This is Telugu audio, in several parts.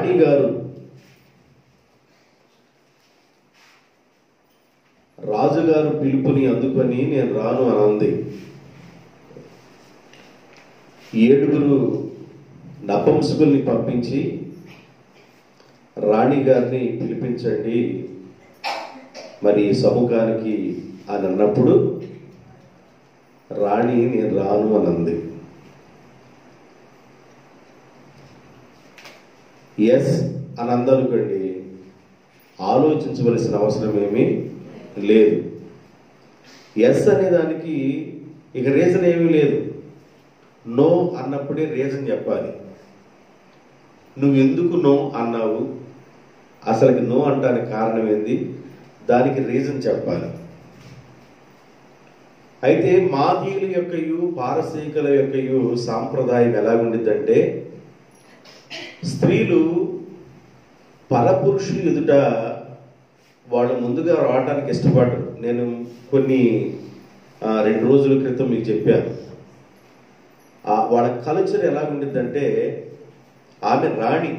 రాణి గారు రాజుగారు పిలుపుని అందుకొని నేను రాను అని అంది. 7 నపుంసకుల్ని పంపించి రాణి గారిని పిలిపించండి మరి సముఖానికి అని అన్నప్పుడు రాణి నేను రాను అని అంది. ఎస్ అని అందనుకోండి, ఆలోచించవలసిన అవసరం ఏమీ లేదు. ఎస్ అనే దానికి ఇక రీజన్ ఏమీ లేదు. నో అన్నప్పుడే రీజన్ చెప్పాలి. నువ్వు ఎందుకు నో అన్నావు, అసలుకి నో అంటానికి కారణం ఏంది, దానికి రీజన్ చెప్పాలి. అయితే మాదీయుల యొక్కయు పారసీకుల యొక్కయు సాంప్రదాయం ఎలా ఉండిద్దంటే, స్త్రీలు పరపురుషులు ఎదుట వాళ్ళు ముందుగా రావడానికి ఇష్టపడరు. నేను కొన్ని 2 రోజుల క్రితం మీకు చెప్పాను. వాళ్ళ కల్చర్ ఎలా ఉండిద్దంటే, ఆమె రాణి,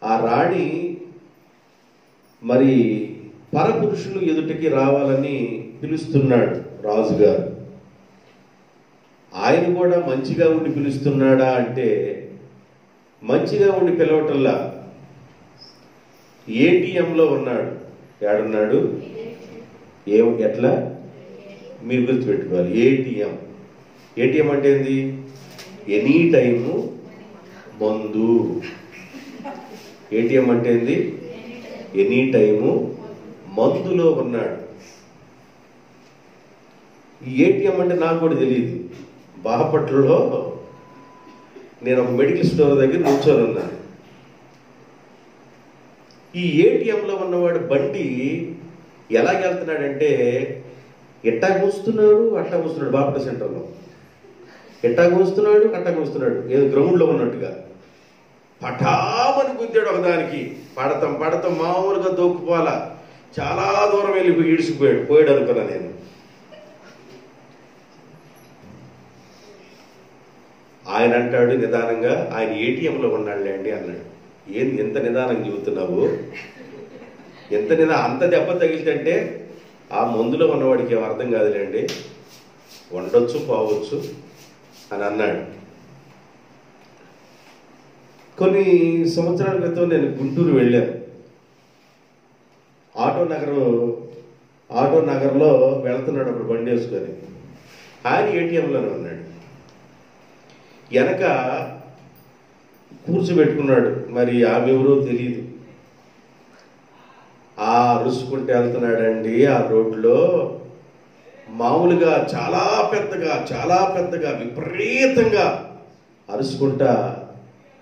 ఆ రాణి మరి పరపురుషులు ఎదుటికి రావాలని పిలుస్తున్నాడు రాజుగారు. ఆయన కూడా మంచిగా ఉండి పిలుస్తున్నాడా అంటే, మంచిగా ఉండి పిలవటల్లా. ఏటీఎంలో ఉన్నాడు. ఏడున్నాడు? ఎట్లా మీరు గుర్తుపెట్టుకోవాలి. ఏటీఎం అంటే ఏంది? ఎనీ టైము మందు. ఏటీఎం అంటే ఏంది? ఎనీ టైము మందులో ఉన్నాడు. ఈ ఏటీఎం అంటే నాకు కూడా తెలియదు. బాపట్లలో నేను ఒక మెడికల్ స్టోర్ దగ్గర కూర్చొని ఉన్నాను. ఈ ఏటీఎంలో ఉన్నవాడు బండి ఎలాగెళ్తున్నాడంటే, ఎట్టా కూస్తున్నాడు అట్టా కూస్తున్నాడు. బాపట్ల సెంటర్లో ఎట్టా కూస్తున్నాడు అట్టా కూస్తున్నాడు, ఏదో గ్రౌండ్లో ఉన్నట్టుగా. పటామని గుద్దాడు ఒకదానికి. పడతాం మామూలుగా దోక్కుపోవాలా, చాలా దూరం వెళ్ళి ఈడ్చిపోయాడు అనుకున్నా నేను. ఆయన అంటాడు నిదానంగా, ఆయన ఏటీఎంలో ఉన్నాడులే అండి అన్నాడు. ఏంది ఎంత నిదానంగా చెబుతున్నావు, ఎంత అంత దెబ్బ తగిలితే ఆ మందులో ఉన్నవాడికి ఏం అర్థం కాదులేండి, వండొచ్చు పోవచ్చు అని అన్నాడు. కొన్ని సంవత్సరాల క్రితం నేను గుంటూరు వెళ్ళాను. ఆటో నగర్లో వెళ్తున్నాడు అప్పుడు బండి వేసుకొని. ఆయన ఏటీఎంలోనే ఉన్నాడు. వెనక కూర్చోబెట్టుకున్నాడు. మరి ఆమె ఎవరో తెలియదు. అరుసుకుంటూ వెళ్తున్నాడండి ఆ రోడ్లో. మామూలుగా చాలా పెద్దగా విపరీతంగా అరుసుకుంటా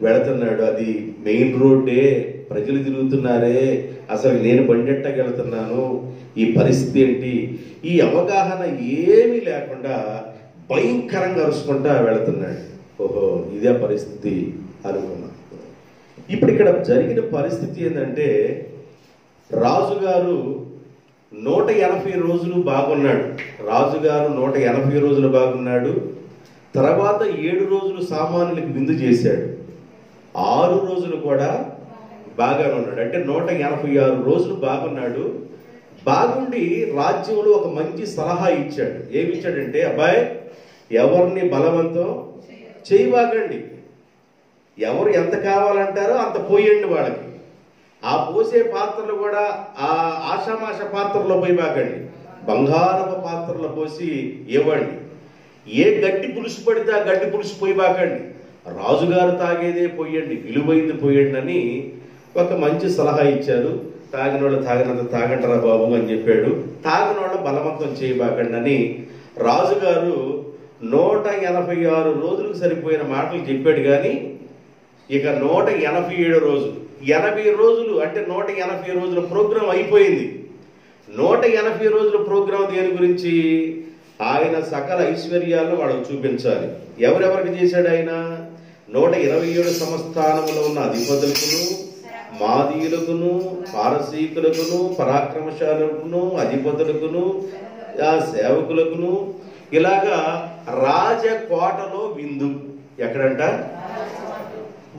వెళుతున్నాడు. అది మెయిన్ రోడ్డే, ప్రజలు తిరుగుతున్నారే, అసలు నేను బండెట్టగా వెళ్తున్నాను, ఈ పరిస్థితి ఏంటి, ఈ అవగాహన ఏమీ లేకుండా భయంకరంగా అరుసుకుంటా వెళుతున్నాడు. ఓహో ఇదే పరిస్థితి అనుకున్నా. ఇప్పుడు ఇక్కడ జరిగిన పరిస్థితి ఏంటంటే, రాజుగారు 180 రోజులు బాగున్నాడు. రాజుగారు 180 రోజులు బాగున్నాడు. తర్వాత 7 రోజులు సామాన్యులకు విందు చేశాడు. 6 రోజులు కూడా బాగానే ఉన్నాడు. అంటే 186 రోజులు బాగున్నాడు. బాగుండి రాజ్యంలో ఒక మంచి సలహా ఇచ్చాడు. ఏమి ఇచ్చాడంటే, అబ్బాయి ఎవరిని బలవంతం చేయబాకండి, ఎవరు ఎంత కావాలంటారో అంత పోయండి వాళ్ళకి. ఆ పోసే పాత్రలు కూడా ఆ ఆషామాష పాత్రలో పోయిబాకండి, బంగారపు పాత్రలో పోసి ఇవ్వండి. ఏ గడ్డి పులుసు పడితే ఆ గడ్డి పులుసు పోయిబాకండి, రాజుగారు తాగేదే పోయండి, విలువైంది పోయండి అని ఒక మంచి సలహా ఇచ్చారు. తాగిన వాళ్ళు తాగినంత తాగంటరా బాబు అని చెప్పాడు. తాగిన వాళ్ళు బలవంతం చేయబాకండి అని రాజుగారు 186 రోజులకు సరిపోయిన మాటలు చెప్పాడు. కానీ ఇక 187 రోజు, 80 రోజులు అంటే 180 రోజుల ప్రోగ్రాం అయిపోయింది. 180 రోజుల ప్రోగ్రాం దేని గురించి? ఆయన సకల ఐశ్వర్యాలను వాళ్ళకు చూపించాలి. ఎవరెవరికి చేశాడు ఆయన? 127 సంస్థానములో ఉన్న అధిపతులకును, మాదీయులకును, పారసీకులకును, పరాక్రమశాలులకును, అధిపతులకును, సేవకులకును, ఇలాగా రాజకోటలో విందు. ఎక్కడంట?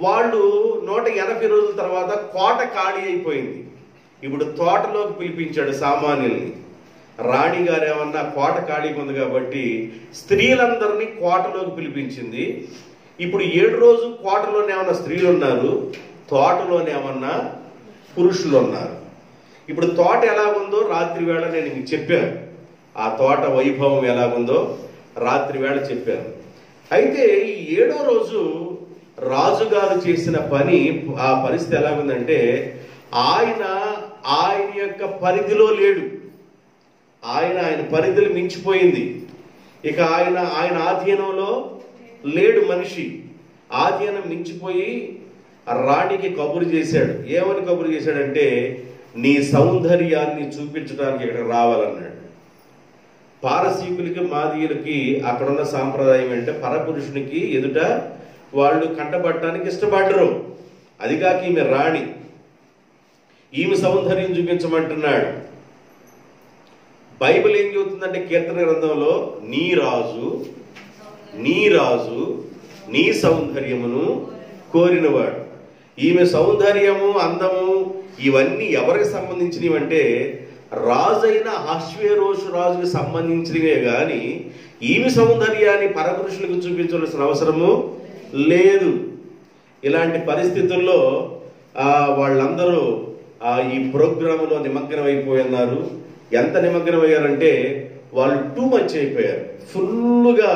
వాళ్ళు 180 రోజుల తర్వాత కోట ఖాళీ అయిపోయింది. ఇప్పుడు తోటలోకి పిలిపించాడు సామాన్యుల్ని. రాణి గారు ఏమన్నా కోట ఖాళీగా ఉంది కాబట్టి స్త్రీలందరినీ కోటలోకి పిలిపించింది. ఇప్పుడు 7 రోజులు కోటలోనే ఏమన్నా స్త్రీలు ఉన్నారు, తోటలోనే ఏమన్నా పురుషులు ఉన్నారు. ఇప్పుడు తోట ఎలాగుందో రాత్రి వేళ నేను మీకు చెప్పాను. ఆ తోట వైభవం ఎలాగుందో రాత్రి వేళ చెప్పాను. అయితే ఈ 7వ రోజు రాజుగారు చేసిన పని, ఆ పరిస్థితి ఎలాగుందంటే ఆయన యొక్క పరిధిలో లేడు. ఆయన పరిధిని మించిపోయింది. ఇక ఆయన ఆధీనంలో లేడు మనిషి. ఆధీనం మించిపోయి రాణికి కబురు చేశాడు. ఏమని కబురు చేశాడంటే, నీ సౌందర్యాన్ని చూపించడానికి ఇక్కడ రావాలన్నాడు. పారసీకులకి మాదీయులకి అక్కడున్న సాంప్రదాయం అంటే పరపురుషునికి ఎదుట వాళ్ళు కంటపడటానికి ఇష్టపడరు. అదిగాక ఈమె రాణి, ఈమె సౌందర్యం చూపించమంటున్నాడు. బైబిల్ ఏం చెబుతుందంటే కీర్తన గ్రంథంలో, నీ రాజు నీ సౌందర్యమును కోరినవాడు. ఈమె సౌందర్యము, అందము ఇవన్నీ ఎవరికి సంబంధించినవి అంటే రాజైన అహష్వేరోషు రాజుకి సంబంధించినవే గాని ఈమె సౌందర్యాన్ని పరపురుషులకు చూపించవలసిన అవసరము లేదు. ఇలాంటి పరిస్థితుల్లో వాళ్ళందరూ ఈ ప్రోగ్రాంలో నిమగ్నం అయిపోయి ఉన్నారు. ఎంత నిమగ్నం అయ్యారంటే వాళ్ళు టూ మచ్ అయిపోయారు. ఫుల్గా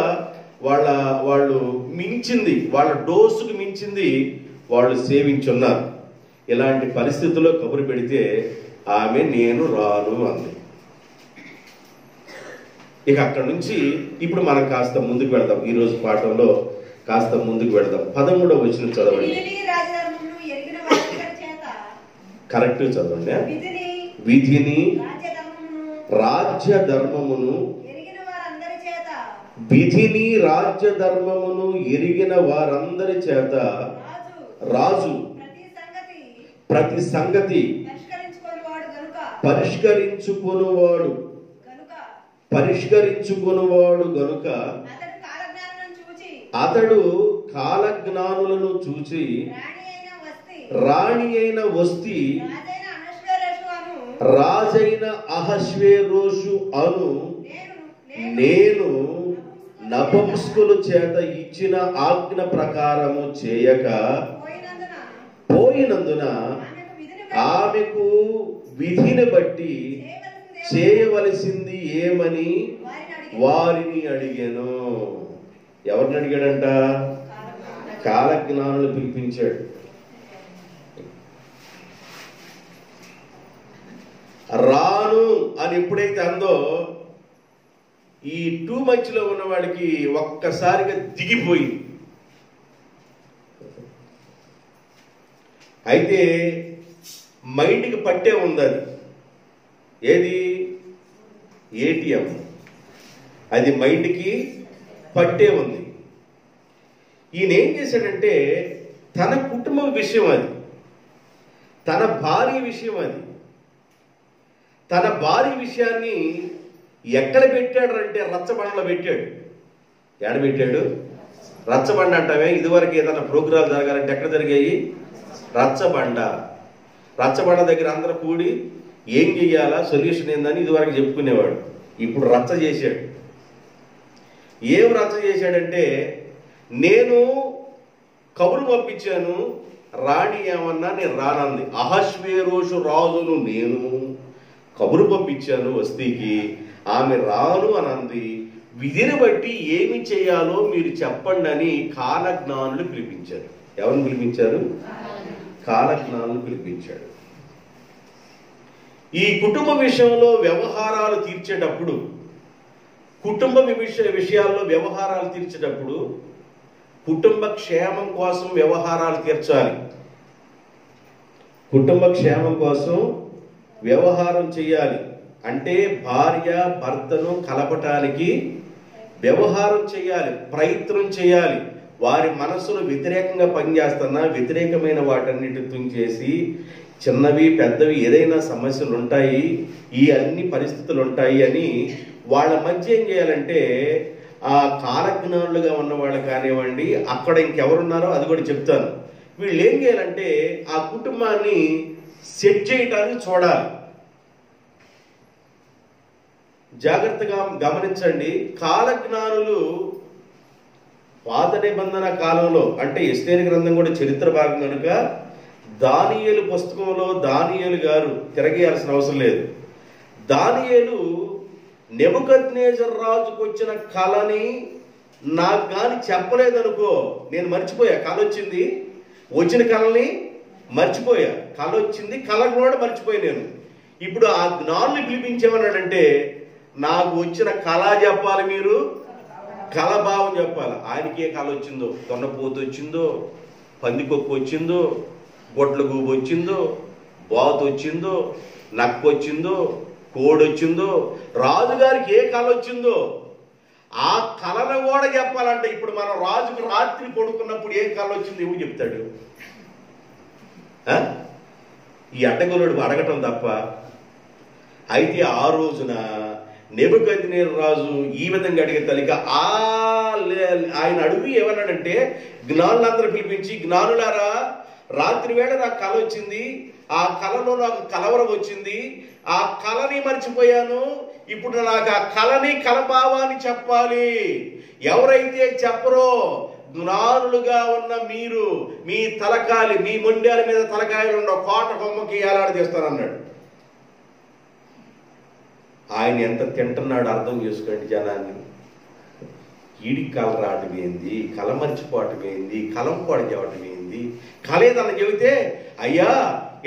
వాళ్ళు మించింది, వాళ్ళ డోసుకు మించింది వాళ్ళు సేవించున్నారు. ఇలాంటి పరిస్థితుల్లో కబురు పెడితే ఆమె నేను రాను అంది. ఇక అక్కడి నుంచి ఇప్పుడు మనం కాస్త ముందుకు వెళదాం. ఈరోజు పాఠంలో కాస్త ముందుకు వెళదాం. 13వ వచనం చదవండి. కరెక్ట్ చదవండి. విధిని రాజ్య ధర్మమును ఎరిగిన వారందరి చేత రాజు ప్రతి సంగతి పరిష్కరించుకొనువాడు గనుక అతడు కాలజ్ఞానులను చూచి రాణి అయిన వస్తి రాజైన అహష్వేరోషు అను నేను నపుంసకుల చేత ఇచ్చిన ఆజ్ఞ ప్రకారము చేయక పోయినందున ఆమెకు విధిని బట్టి చేయవలసింది ఏమని వారిని అడిగాను. ఎవరిని అడిగాడంట? కాలజ్ఞానులు పిలిపించాడు. రాను అని ఎప్పుడైతే అందో ఈ టూ మధ్యలో ఉన్న వాడికి ఒక్కసారిగా దిగిపోయింది. అయితే మైండ్కి పట్టే ఉంది. అది ఏది? ఏటీఎం. అది మైండ్కి పట్టే ఉంది. ఈయన ఏం చేశాడంటే తన కుటుంబం విషయం అది, తన భార్య విషయం అది, తన భార్య విషయాన్ని ఎక్కడ పెట్టాడు అంటే రచ్చబండలో పెట్టాడు. ఎక్కడ పెట్టాడు? రచ్చబండ అంటామే. ఇదివరకు ఏదైనా ప్రోగ్రాం జరగాలంటే ఎక్కడ జరిగాయి? రచ్చబండ. రచ్చబండ దగ్గర అందరూ కూడి ఏం చెయ్యాలా, సొల్యూషన్ ఏందని ఇదివరకు చెప్పుకునేవాడు. ఇప్పుడు రచ్చ చేశాడు. ఏం రచ్చ చేశాడంటే, నేను కబురు పంపించాను, రాణి ఏమన్నా నేను రానంది. అహష్వేరోషు రాజును నేను కబురు పంపించాను వస్తీకి, ఆమె రాను అని అంది. విధిని బట్టి ఏమి చేయాలో మీరు చెప్పండి అని కాలజ్ఞానులు పిలిపించారు. ఎవరిని పిలిపించారు? కాలజ్ఞానులు పిలిపించాడు. ఈ కుటుంబ విషయంలో వ్యవహారాలు తీర్చేటప్పుడు, కుటుంబ విషయాల్లో వ్యవహారాలు తీర్చేటప్పుడు కుటుంబ క్షేమం కోసం వ్యవహారాలు తీర్చాలి. కుటుంబ క్షేమం కోసం వ్యవహారం చేయాలి. అంటే భార్య భర్తను కలపటానికి వ్యవహారం చేయాలి, ప్రయత్నం చేయాలి. వారి మనసును వ్యతిరేకంగా పనిచేస్తున్నా వ్యతిరేకమైన వాటన్నిటి తుంచేసి, చిన్నవి పెద్దవి ఏదైనా సమస్యలు ఉంటాయి, ఈ అన్ని పరిస్థితులు ఉంటాయి అని వాళ్ళ మధ్య ఏం చేయాలంటే, ఆ కాలజ్ఞానులుగా ఉన్న వాళ్ళు కానివ్వండి, అక్కడ ఇంకెవరున్నారో అది కూడా చెప్తాను, వీళ్ళు ఏం చేయాలంటే ఆ కుటుంబాన్ని సెట్ చేయటానికి చూడాలి. జాగ్రత్తగా గమనించండి. కాలజ్ఞానులు పాత నిబంధన కాలంలో, అంటే ఎస్తేరు గ్రంథం కూడా చరిత్ర భాగం కనుక దానియేలు పుస్తకంలో దానియేలు గారు తిరగేయాల్సిన అవసరం లేదు. దానియేలు నెబుకద్నెజర్ రాజుకు వచ్చిన కళని నాకు కానీ చెప్పలేదనుకో, నేను మర్చిపోయా. కళ వచ్చింది, వచ్చిన కళని మర్చిపోయా. కళ వచ్చింది, కళ కూడా మర్చిపోయా నేను. ఇప్పుడు ఆ జ్ఞానుని పిలిపించేమన్నాడంటే, నాకు వచ్చిన కళ చెప్పాలి, మీరు కళ భావం చెప్పాలి. ఆయనకి ఏ కళ వచ్చిందో, దొన్నపోతు వచ్చిందో, పందికొక్కు వచ్చిందో, గొడ్ల గూబు వచ్చిందో, బాతు వచ్చిందో, నక్కు వచ్చిందో, కోడి వచ్చిందో, రాజుగారికి ఏ కళ వచ్చిందో ఆ కళను కూడా చెప్పాలంటే, ఇప్పుడు మనం రాజుకు రాత్రి పడుకున్నప్పుడు ఏ కళ వచ్చింది ఎవరు చెప్తాడు? ఈ అడ్డగోలుడు అడగటం తప్ప. అయితే ఆ రోజున నెబుకద్నెజర్ రాజు ఈ విధంగా అడిగే తలిక ఆయన అడుగు ఏమన్నాడంటే, జ్ఞానులందరూ పిలిపించి, జ్ఞానులారా, రాత్రి వేళ నాకు కళ వచ్చింది, ఆ కళలో నాకు కలవరం వచ్చింది, ఆ కళని మర్చిపోయాను. ఇప్పుడు నాకు ఆ కళని కలభావాన్ని చెప్పాలి. ఎవరైతే చెప్పరో జ్ఞానులుగా ఉన్న మీరు మీ తలకాలి, మీ మొండ్యాల మీద తలకాయలు ఉన్న కోట కొమ్మకి ఏలాడదీస్తానన్నాడు. ఆయన ఎంత తింటున్నాడు అర్థం చేసుకోండి జనాన్ని. ఈడికి కళ రావటం ఏంది, కళ మర్చిపోవటం ఏంది, కలం పొడగవటం ఏంది. కళ ఏదన్నా చెబితే, అయ్యా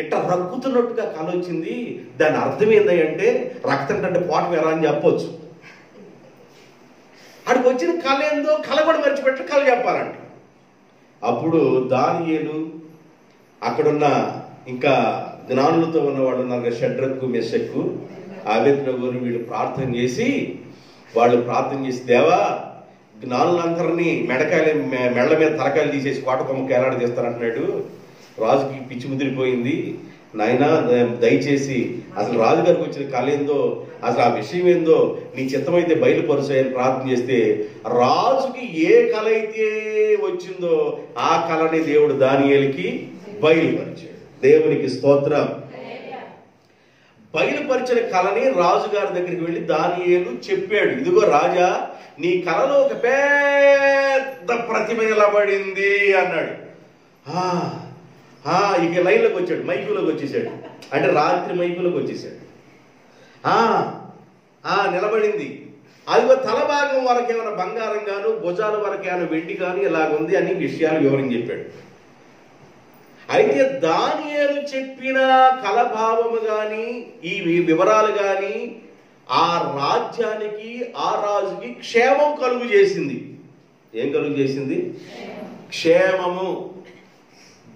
ఇట్లా రక్కుతున్నట్టుగా కళ వచ్చింది, దాని అర్థం ఏందంటే రక్తం కంటే పోటం ఎలా అని చెప్పొచ్చు. అడికి వచ్చిన కళ ఏందో కళ కూడా మర్చిపెట్టి కళ చెప్పాలంట. అప్పుడు దానియేలు, అక్కడున్న ఇంకా జ్ఞానులతో ఉన్నవాళ్ళు ఉన్నారు, షడ్రకు, మెషక్కు, అబేద్నెగో, వీళ్ళు ప్రార్థన చేసి దేవా, జ్ఞానులందరినీ మెడల మీద తలకాయలు తీసేసి కోట కొమ్మకి ఏలాడదీస్తానంటున్నాడు. రాజుకి పిచ్చి ముదిరిపోయింది. నాయన దయచేసి అసలు రాజుగారికి వచ్చిన కళ ఏందో, అసలు ఆ విషయం ఏందో నీ చిత్తమైతే బయలుపరుచాయని ప్రార్థన చేస్తే, రాజుకి ఏ కళ అయితే వచ్చిందో ఆ కళని దేవుడు దానియేలుకి బయలుపరిచాడు. దేవునికి స్తోత్రం. బయలుపరిచిన కళని రాజుగారి దగ్గరికి వెళ్ళి దానియేలు చెప్పాడు. ఇదిగో రాజా, నీ కళలో ఒక పెద్ద ప్రతిమ నిలబడింది అన్నాడు. ఇక లైన్లోకి వచ్చాడు, మైకులోకి వచ్చేసాడు. అంటే రాత్రి మైకులోకి వచ్చేసాడు. నిలబడింది. అదిగో తల భాగం వరకు ఏమైనా బంగారం గాను, భుజాల వరకు ఏమైనా వెండి గాను ఇలాగుంది అని విషయాలు వివరించి చెప్పాడు. అయితే దానియేలు చెప్పిన కలభావము గాని, ఈ వివరాలు గాని ఆ రాజ్యానికి, ఆ రాజుకి క్షేమం కలుగు చేసింది. ఏం కలుగు చేసింది? క్షేమము.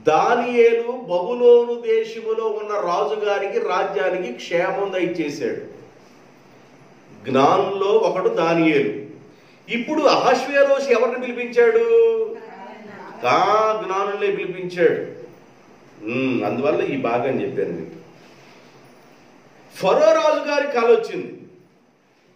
దానియేలు బబులోను దేశములో ఉన్న రాజుగారికి, రాజ్యానికి క్షేమం దయచేశాడు. జ్ఞానుల్లో ఒకడు దానియేలు. ఇప్పుడు అహష్వేరోషు ఎవరిని పిలిపించాడు? జ్ఞానులే పిలిపించాడు. అందువల్ల ఈ భాగం చెప్పాను మీకు. ఫరో రాజు గారి కళ వచ్చింది.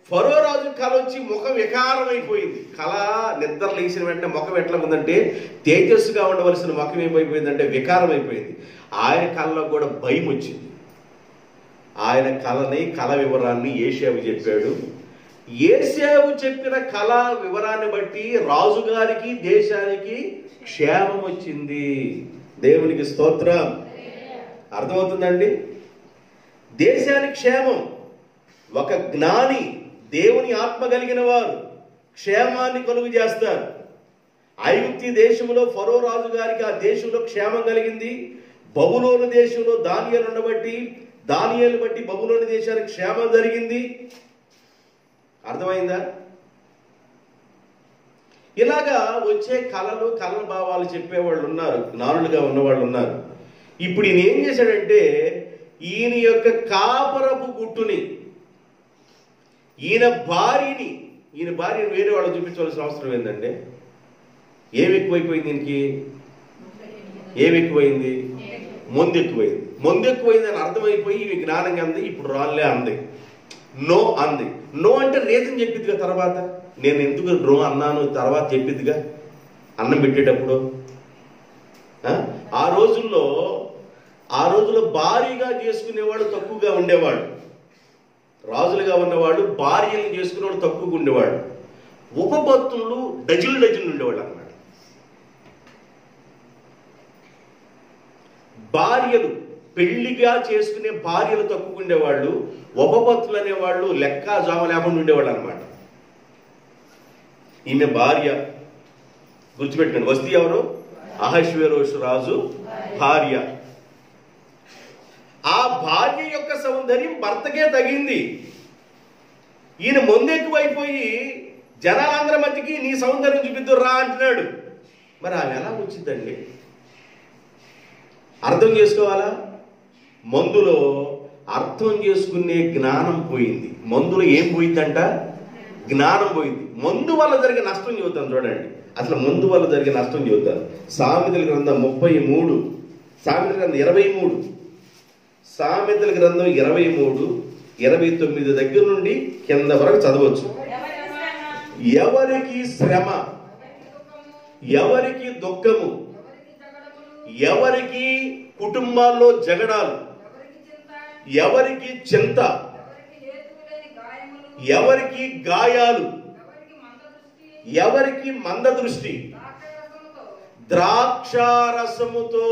ఫరో రాజు కళ వచ్చి ముఖం వికారం అయిపోయింది. కళ నిద్ర లేచిన వెంటనే ముఖం ఎట్లా ఉందంటే, తేజస్సుగా ఉండవలసిన ముఖం ఏమైపోయిందంటే వికారం అయిపోయింది. ఆయన కళలో కూడా భయం వచ్చింది. ఆయన కళ వివరాన్ని యేషావు చెప్పాడు. యేషావు చెప్పిన కళ వివరాన్ని బట్టి రాజుగారికి, దేశానికి క్షేమం వచ్చింది. దేవునికి స్తోత్రం. అర్థమవుతుందండి? దేశానికి క్షేమం. ఒక జ్ఞాని, దేవుని ఆత్మ కలిగిన వారు క్షేమాన్ని కలుగు చేస్తారు. ఐగుప్తు దేశంలో ఫరో రాజు గారికి ఆ దేశంలో క్షేమం కలిగింది. బబులోను దేశంలో దానియేలు బట్టి బబులోను దేశానికి క్షేమం జరిగింది. అర్థమైందా? ఇలాగా వచ్చే కళల భావాలు చెప్పేవాళ్ళు ఉన్నారు, జ్ఞానులుగా ఉన్నవాళ్ళు ఉన్నారు. ఇప్పుడు ఈయన ఏం చేశాడంటే, ఈయన యొక్క కాపరపు గుట్టుని, ఈయన భార్యని వేరే వాళ్ళు చూపించవలసిన అవసరం ఏంటంటే, ఏమి ఎక్కువైపోయింది దీనికి? ఏమి ఎక్కువైంది? మందు ఎక్కువైంది. మందు ఎక్కువైంది అని అర్థమైపోయి ఇవి జ్ఞానంగా అంది. ఇప్పుడు రాళ్ళే అంది, నో అంది. నో అంటే రీజన్ చెప్పిద్దిగా తర్వాత. నేను ఎందుకు నో అన్నాను తర్వాత చెప్పిద్దిగా. అన్నం పెట్టేటప్పుడు ఆ రోజుల్లో భారీగా చేసుకునేవాడు తక్కువగా ఉండేవాడు. రాజులుగా ఉన్నవాడు భార్యలను చేసుకునేవాడు తక్కువగా ఉండేవాడు. ఉపపత్నులు డజన్లు ఉండేవాడు అన్నమాట. భార్యలు, పెళ్లిగా చేసుకునే భార్యలు తక్కువ ఉండేవాళ్ళు, ఉపపత్నులు అనేవాళ్ళు లెక్క జామ లేకుండా ఉండేవాళ్ళు అనమాట. ఈమె భార్య, గుర్తుపెట్టుకోండి, వస్తీ ఎవరు? అహశ్వేరోషు రాజు భార్య. ఆ భార్య యొక్క సౌందర్యం భర్తకే తగింది. ఈయన ముందెక్కువైపోయి జనాలందరి మధ్యకి నీ సౌందర్యం చూపిద్దురా అంటున్నాడు. మరి ఆమె ఎలా వచ్చిందండి? అర్థం చేసుకోవాలా? మందులో అర్థం చేసుకునే జ్ఞానం పోయింది. మందులో ఏం పోయిందంట? జ్ఞానం పోయింది. మందు వల్ల జరిగే నష్టం చెబుతాను చూడండి. అసలు మందు వల్ల జరిగే నష్టం చెబుతాను. సామెతల గ్రంథం 33, సామెతల గ్రంథం 23, సామెతల గ్రంథం 23, 29 దగ్గర నుండి కింద వరకు చదవచ్చు. ఎవరికి శ్రమ, ఎవరికి దుఃఖము, ఎవరికి కుటుంబాల్లో జగడాలు, ఎవరికి చింత, ఎవరికి గాయాలు, ఎవరికి మందదృష్టి, ద్రాక్షారసముతో.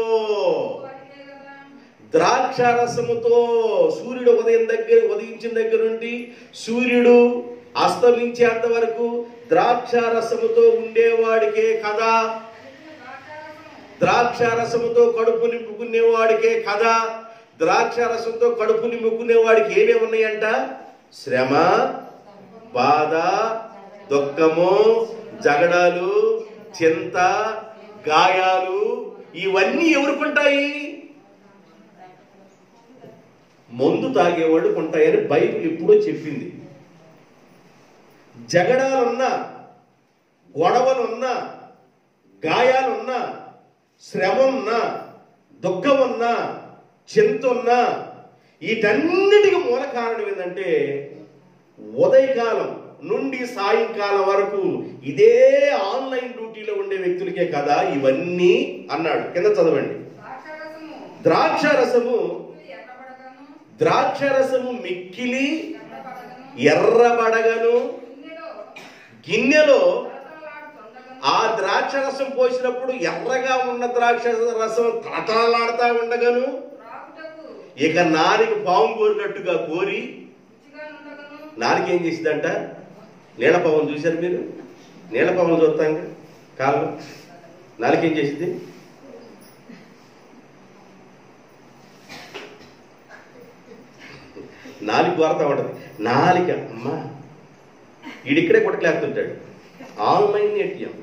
ద్రాక్షారసముతో సూర్యుడు ఉదయించిన దగ్గర నుండి సూర్యుడు అస్తమించేంత వరకు ద్రాక్షారసముతో ఉండేవాడికే కదా. ద్రాక్షారసముతో కడుపు నింపుకునేవాడికే కదా. ద్రాక్షారసంతో కడుపు నింపుకునేవాడికి ఏమేమి ఉన్నాయంట? శ్రమ, బాధ, దుఃఖము, జగడాలు, చింత, గాయాలు, ఇవన్నీ ఎవరుకుంటాయి? మందు తాగేవాడు ఉంటాయని బైబిల్ ఎప్పుడో చెప్పింది. జగడాలున్నా, గొడవలున్నా, గాయాలున్నా, శ్రమ ఉన్నా, దుఃఖం ఉన్నా, చింత ఉన్నా, వీటన్నిటికీ మూల కారణం ఏంటంటే ఉదయకాలం నుండి సాయంకాలం వరకు ఇదే ఆన్లైన్ డ్యూటీలో ఉండే వ్యక్తులకే కదా ఇవన్నీ అన్నాడు. కింద చదవండి. ద్రాక్షారసము, ద్రాక్షారసము మిక్కిలి ఎర్రబడగను, గిన్నెలో ఆ ద్రాక్షరసం పోసినప్పుడు ఎర్రగా ఉన్న ద్రాక్ష రసం తటలాడుతా ఉండగను, ఇక నాలుక పాము కోరినట్టుగా కోరి. నాలుక ఏం చేసిందంట? నీళ్ళపామును చూశారు మీరు? నీళ్ళపామును చూస్తాం కాలం. నాలుక ఏం చేసింది? నాలుగు కోరతా ఉంటది. నాలిక అమ్మా ఈడిక్కడే కొట్టలేస్తుంటాడు. ఆన్లైన్ ఏటీఎం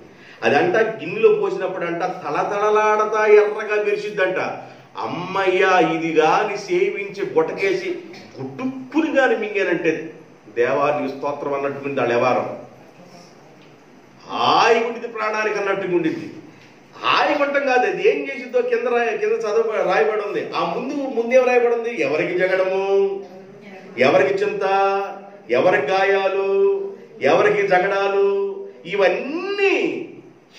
అదంట గిన్నెలో పోసినప్పుడు అంట తలతలలాడతా ఎర్రగా మెరిసిద్దంట. అమ్మయ్యా ఇది గాని సేవించి గుట్టకేసి గుట్టుక్కుని గాని మింగానంటే దేవానికి స్తోత్రం అన్నట్టుకుంది. వాళ్ళ వ్యవహారం హాయి ఉండిది, ప్రాణానికి అన్నట్టుగా ఉండిద్ది. హాయి కొట్టం కాదు, అది ఏం చేసిద్దో కింద చదువు రాయబడి ఉంది. ఆ ముందేం రాయబడి ఉంది? ఎవరికి జగడము, ఎవరికి చింత, ఎవరికి గాయాలు, ఎవరికి జగడాలు, ఇవన్నీ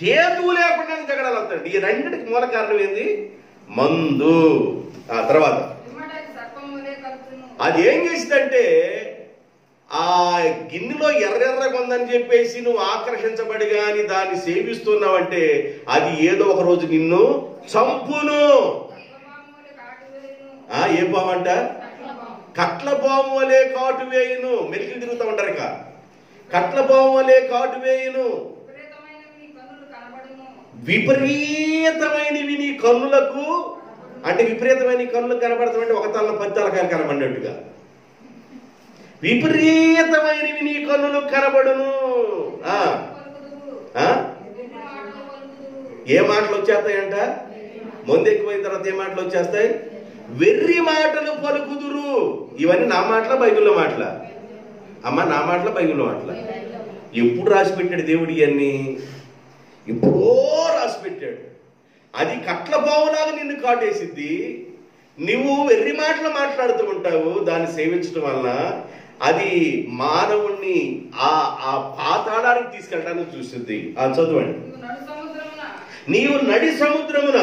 హేతువు లేకుండా జగడాలు వస్తాయండి. ఈ రెండింటికి మూల కారణం ఏంది? మందు. ఆ తర్వాత అది ఏం చేసిందంటే ఆ గిన్నెలో ఎర్రెర్రగా ఉందని చెప్పేసి నువ్వు ఆకర్షించబడి గాని దాన్ని సేవిస్తున్నావంటే అది ఏదో ఒక రోజు నిన్ను చంపును. ఏ పాము అంట? కట్ల పాము వలే కాటు వేయును. మెలికి తిరుగుతూ ఉంటారు ఇక. కట్ల పాము వలే కాటు వేయును. విపరీతమైనవి నీ కన్నులకు, అంటే విపరీతమైన కన్నులకు కనబడతామంటే ఒక తల 10 తలకాయలు కనబడినట్టుగా. విపరీతమైనవి నీ కన్నులు కనబడును. ఏ మాటలు వచ్చేస్తాయంట? ముందు ఎక్కువైన తర్వాత ఏ మాటలు వచ్చేస్తాయి? వెర్రి మాటలు పలుకుదురు. ఇవన్నీ నా మాటల, బైబిల్లో మాటల? అమ్మ నా మాటల, బైబిల్లో మాటల? ఎప్పుడు రాసి పెట్టాడు దేవుడు? ఇవన్నీ ఎప్పుడో రాసి పెట్టాడు. అది కట్ల బావులాగా నిన్ను కాటేసిద్ది. నువ్వు వెర్రి మాటలు మాట్లాడుతూ ఉంటావు. దాన్ని సేవించడం వలన అది మానవుణ్ణి ఆ పాతాళానికి తీసుకెళ్ళడానికి చూస్తుంది. చదవండి. నీవు నడి సముద్రమున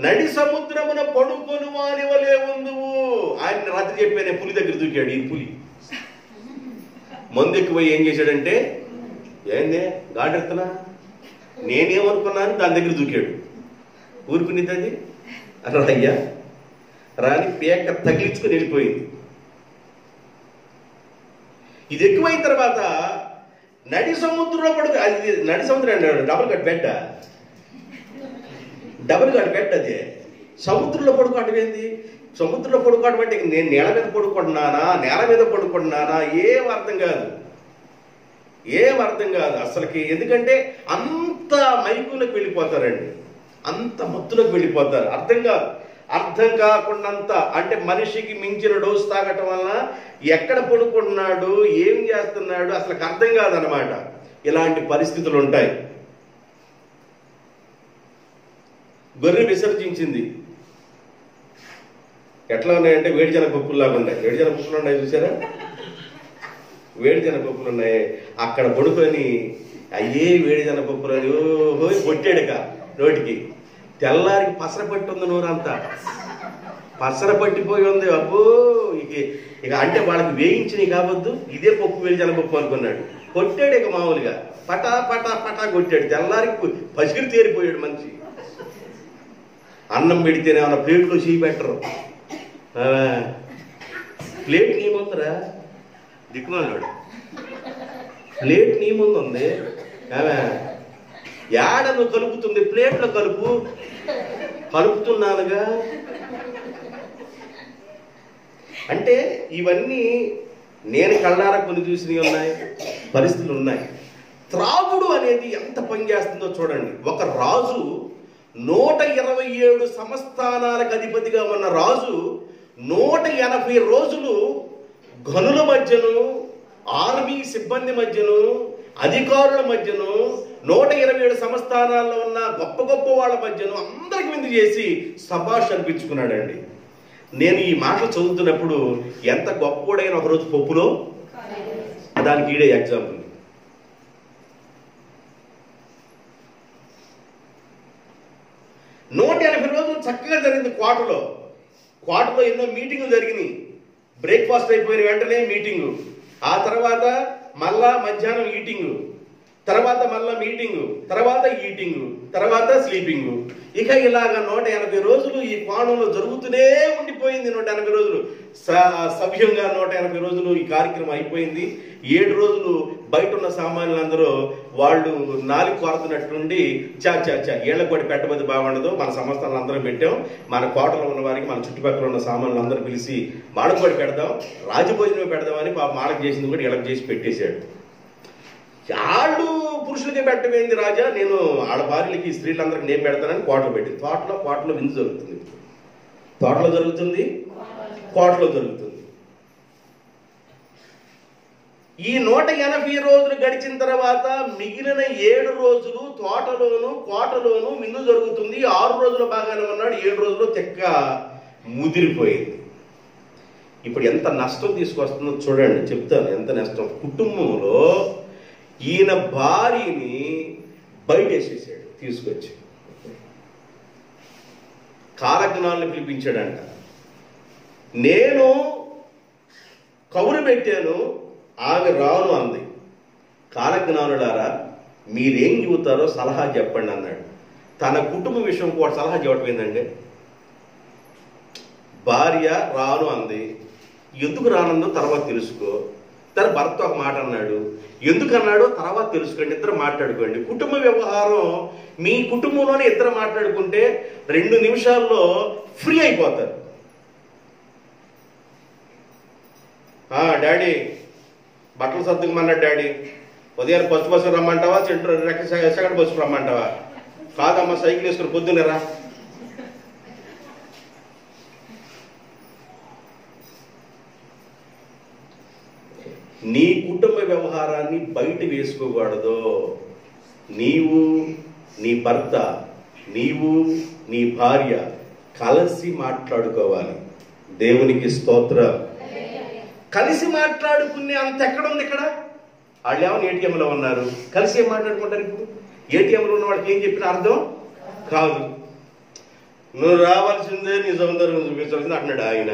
నడి సముద్రమున పడుకొను వాని వలే ఉందువు. ఆయన రాత్రి చెప్పానే పులి దగ్గర దూకాడు. ఈ పులి మందు ఎక్కువై ఏం చేశాడంటే, ఏందే గాడెత్తనా నేనేమనుకున్నాను, దాని దగ్గర దూకాడు. ఊరుకునేది అది అయ్యా రాని పేక తగిలించుకుని వెళ్ళిపోయింది. ఇది ఎక్కువైన తర్వాత నడి సముద్రంలో పడుకు, అది నడి సముద్రం అన్నాడు, డబుల్ కట్ బెడ్ అదే. సముద్రంలో పడుకోవటం ఏంది? సముద్రంలో పడుకోవటం అంటే నేను నేల మీద పడుకుంటున్నానా, నేల మీద పడుకుంటున్నానా, ఏం అర్థం కాదు అసలుకి. ఎందుకంటే అంత మైకులకు వెళ్ళిపోతారండి, అంత మత్తులకు వెళ్ళిపోతారు. అర్థం కాకుండంత, అంటే మనిషికి మించిన డోసు తాగటం వలన ఎక్కడ పడుకుంటున్నాడు, ఏం చేస్తున్నాడు అసలు అర్థం కాదనమాట. ఇలాంటి పరిస్థితులు ఉంటాయి. గొర్రె విసర్జించింది. ఎట్లా ఉన్నాయంటే వేడిజన పప్పుల్లాగా ఉన్నాయి. వేడిజన పప్పులు ఉన్నాయి చూసారా? వేడిజన పప్పులు ఉన్నాయి. అక్కడ పడుకొని అయ్యే వేడిజన పప్పులు అని కొట్టాడుక నోటికి. తెల్లారికి పసర పట్టి ఉంది, నోరంతా పసర పట్టిపోయి ఉంది. అబ్బో ఇక అంటే వాళ్ళకి వేయించినవి కావద్దు, ఇదే పప్పు వేడిజన పప్పు అనుకున్నాడు. కొట్టాడు ఇక మామూలుగా పటా పటా పటా కొట్టాడు. తెల్లారికి పసిగిరి తేరిపోయాడు మనిషి. అన్నం పెడితేనే ఏమన్నా ప్లేట్లో చేయి పెట్టరు. ప్లేట్ నీ ముందరా దిక్కుమాడు, ప్లేట్ నీ ముందు ఉంది. ఏడను కలుపుతుంది, ప్లేట్లో కలుపుతున్నానుగా. అంటే ఇవన్నీ నేను కళ్ళారా కొన్ని చూసినవి ఉన్నాయి, పరిస్థితులు ఉన్నాయి. త్రాగుడు అనేది ఎంత పనిచేస్తుందో చూడండి. ఒక రాజు 127 సంస్థానాలకు అధిపతిగా ఉన్న రాజు 180 రోజులు గనుల మధ్యను, ఆర్మీ సిబ్బంది మధ్యను, అధికారుల మధ్యను, 127 సంస్థానాల్లో ఉన్న గొప్ప వాళ్ళ మధ్యను అందరికి విందు చేసి సభాష్ అనిపించుకున్నాడండి. నేను ఈ మాటలు చదువుతున్నప్పుడు ఎంత గొప్పోడైన ఒకరోజు పప్పులో దానికి ఈడే ఎగ్జాంపుల్. 180 రోజులు చక్కగా జరిగింది. క్వార్టర్లో ఎన్నో మీటింగులు జరిగినాయి. బ్రేక్ఫాస్ట్ అయిపోయిన వెంటనే మీటింగు, ఆ తర్వాత మళ్ళా మధ్యాహ్నం ఈటింగు, తర్వాత మళ్ళా మీటింగు, తర్వాత ఈటింగు, తర్వాత స్లీపింగు. ఇక ఇలాగ 180 రోజులు ఈ కోణంలో జరుగుతూనే ఉండిపోయింది. 180 రోజులు సభ్యంగా 180 రోజులు ఈ కార్యక్రమం అయిపోయింది. 7 రోజులు బయట ఉన్న సామాన్యులందరూ వాళ్ళు నాలుగు కొరతున్నట్టుండి చా ఏళ్ళకు పడి పెట్టబోతే బాగుండదు, మన సంస్థలను అందరూ పెట్టాం, మన కోటలో ఉన్న వారికి, మన చుట్టుపక్కల ఉన్న సామాన్లు అందరూ పిలిచి మాడకు పడి పెడదాం, రాజభోజనమే పెడదామని పాప మాడకు చేసింది కూడా ఇళ్ళకి చేసి పెట్టేశాడు. వాళ్ళు పురుషులకే పెట్టమైంది రాజా, నేను ఆడ భార్యలకి స్త్రీలందరికీ నేను పెడతానని కోటలో పెట్టింది. కోటలో విందు జరుగుతుంది, కోటలో జరుగుతుంది. ఈ 180 రోజులు గడిచిన తర్వాత మిగిలిన 7 రోజులు కోటలోను విందు జరుగుతుంది. 6 రోజుల బాగానే ఉన్నాడు, 7 రోజులు తెక్క ముదిరిపోయింది. ఇప్పుడు ఎంత నష్టం తీసుకొస్తుందో చూడండి, చెప్తాను ఎంత నష్టం. కుటుంబంలో ఈయన భార్యని బయటేసేసాడు, తీసుకొచ్చి కాలజ్ఞానులను పిలిపించాడంట. నేను కబురు పెట్టాను, ఆమె రాను అంది. కాలజ్ఞానులారా మీరేం చెబుతారో సలహా చెప్పండి అన్నాడు. తన కుటుంబ విషయం కూడా సలహా చెప్పడం ఏంటంటే, భార్య రాను అంది, ఎందుకు రానందో తర్వాత తెలుసుకో. తన భర్త ఒక మాట అన్నాడు, ఎందుకు అన్నాడో తర్వాత తెలుసుకోండి, ఇద్దరు మాట్లాడుకోండి. కుటుంబ వ్యవహారం మీ కుటుంబంలోనే ఇద్దరు మాట్లాడుకుంటే 2 నిమిషాల్లో ఫ్రీ అయిపోతారు. డాడీ బట్టలు సర్దుకోమన్నాడు డాడీ, ఉదయం బస్సు రమ్మంటావా, సెకండ్ బస్సు రమ్మంటావా? కాదమ్మా సైకిల్ వేసుకుని పొద్దున్నరా. నీ కుటుంబ వ్యవహారాన్ని బయట వేసుకోకూడదు. నీవు నీ భర్త, నీవు నీ భార్య కలిసి మాట్లాడుకోవాలి. దేవునికి స్తోత్రం. కలిసి మాట్లాడుకునే అంత ఎక్కడుంది ఇక్కడ? వాళ్ళు ఏమన్నా ఏటీఎంలో ఉన్నారు, కలిసి ఏం మాట్లాడుకుంటారు? ఇప్పుడు ఏటీఎంలో ఉన్న వాళ్ళకి ఏం చెప్పినా అర్థం కాదు. నువ్వు రావాల్సిందే, నీ సౌందర్యం చూపించాల్సిందే అంటున్నాడు ఆయన.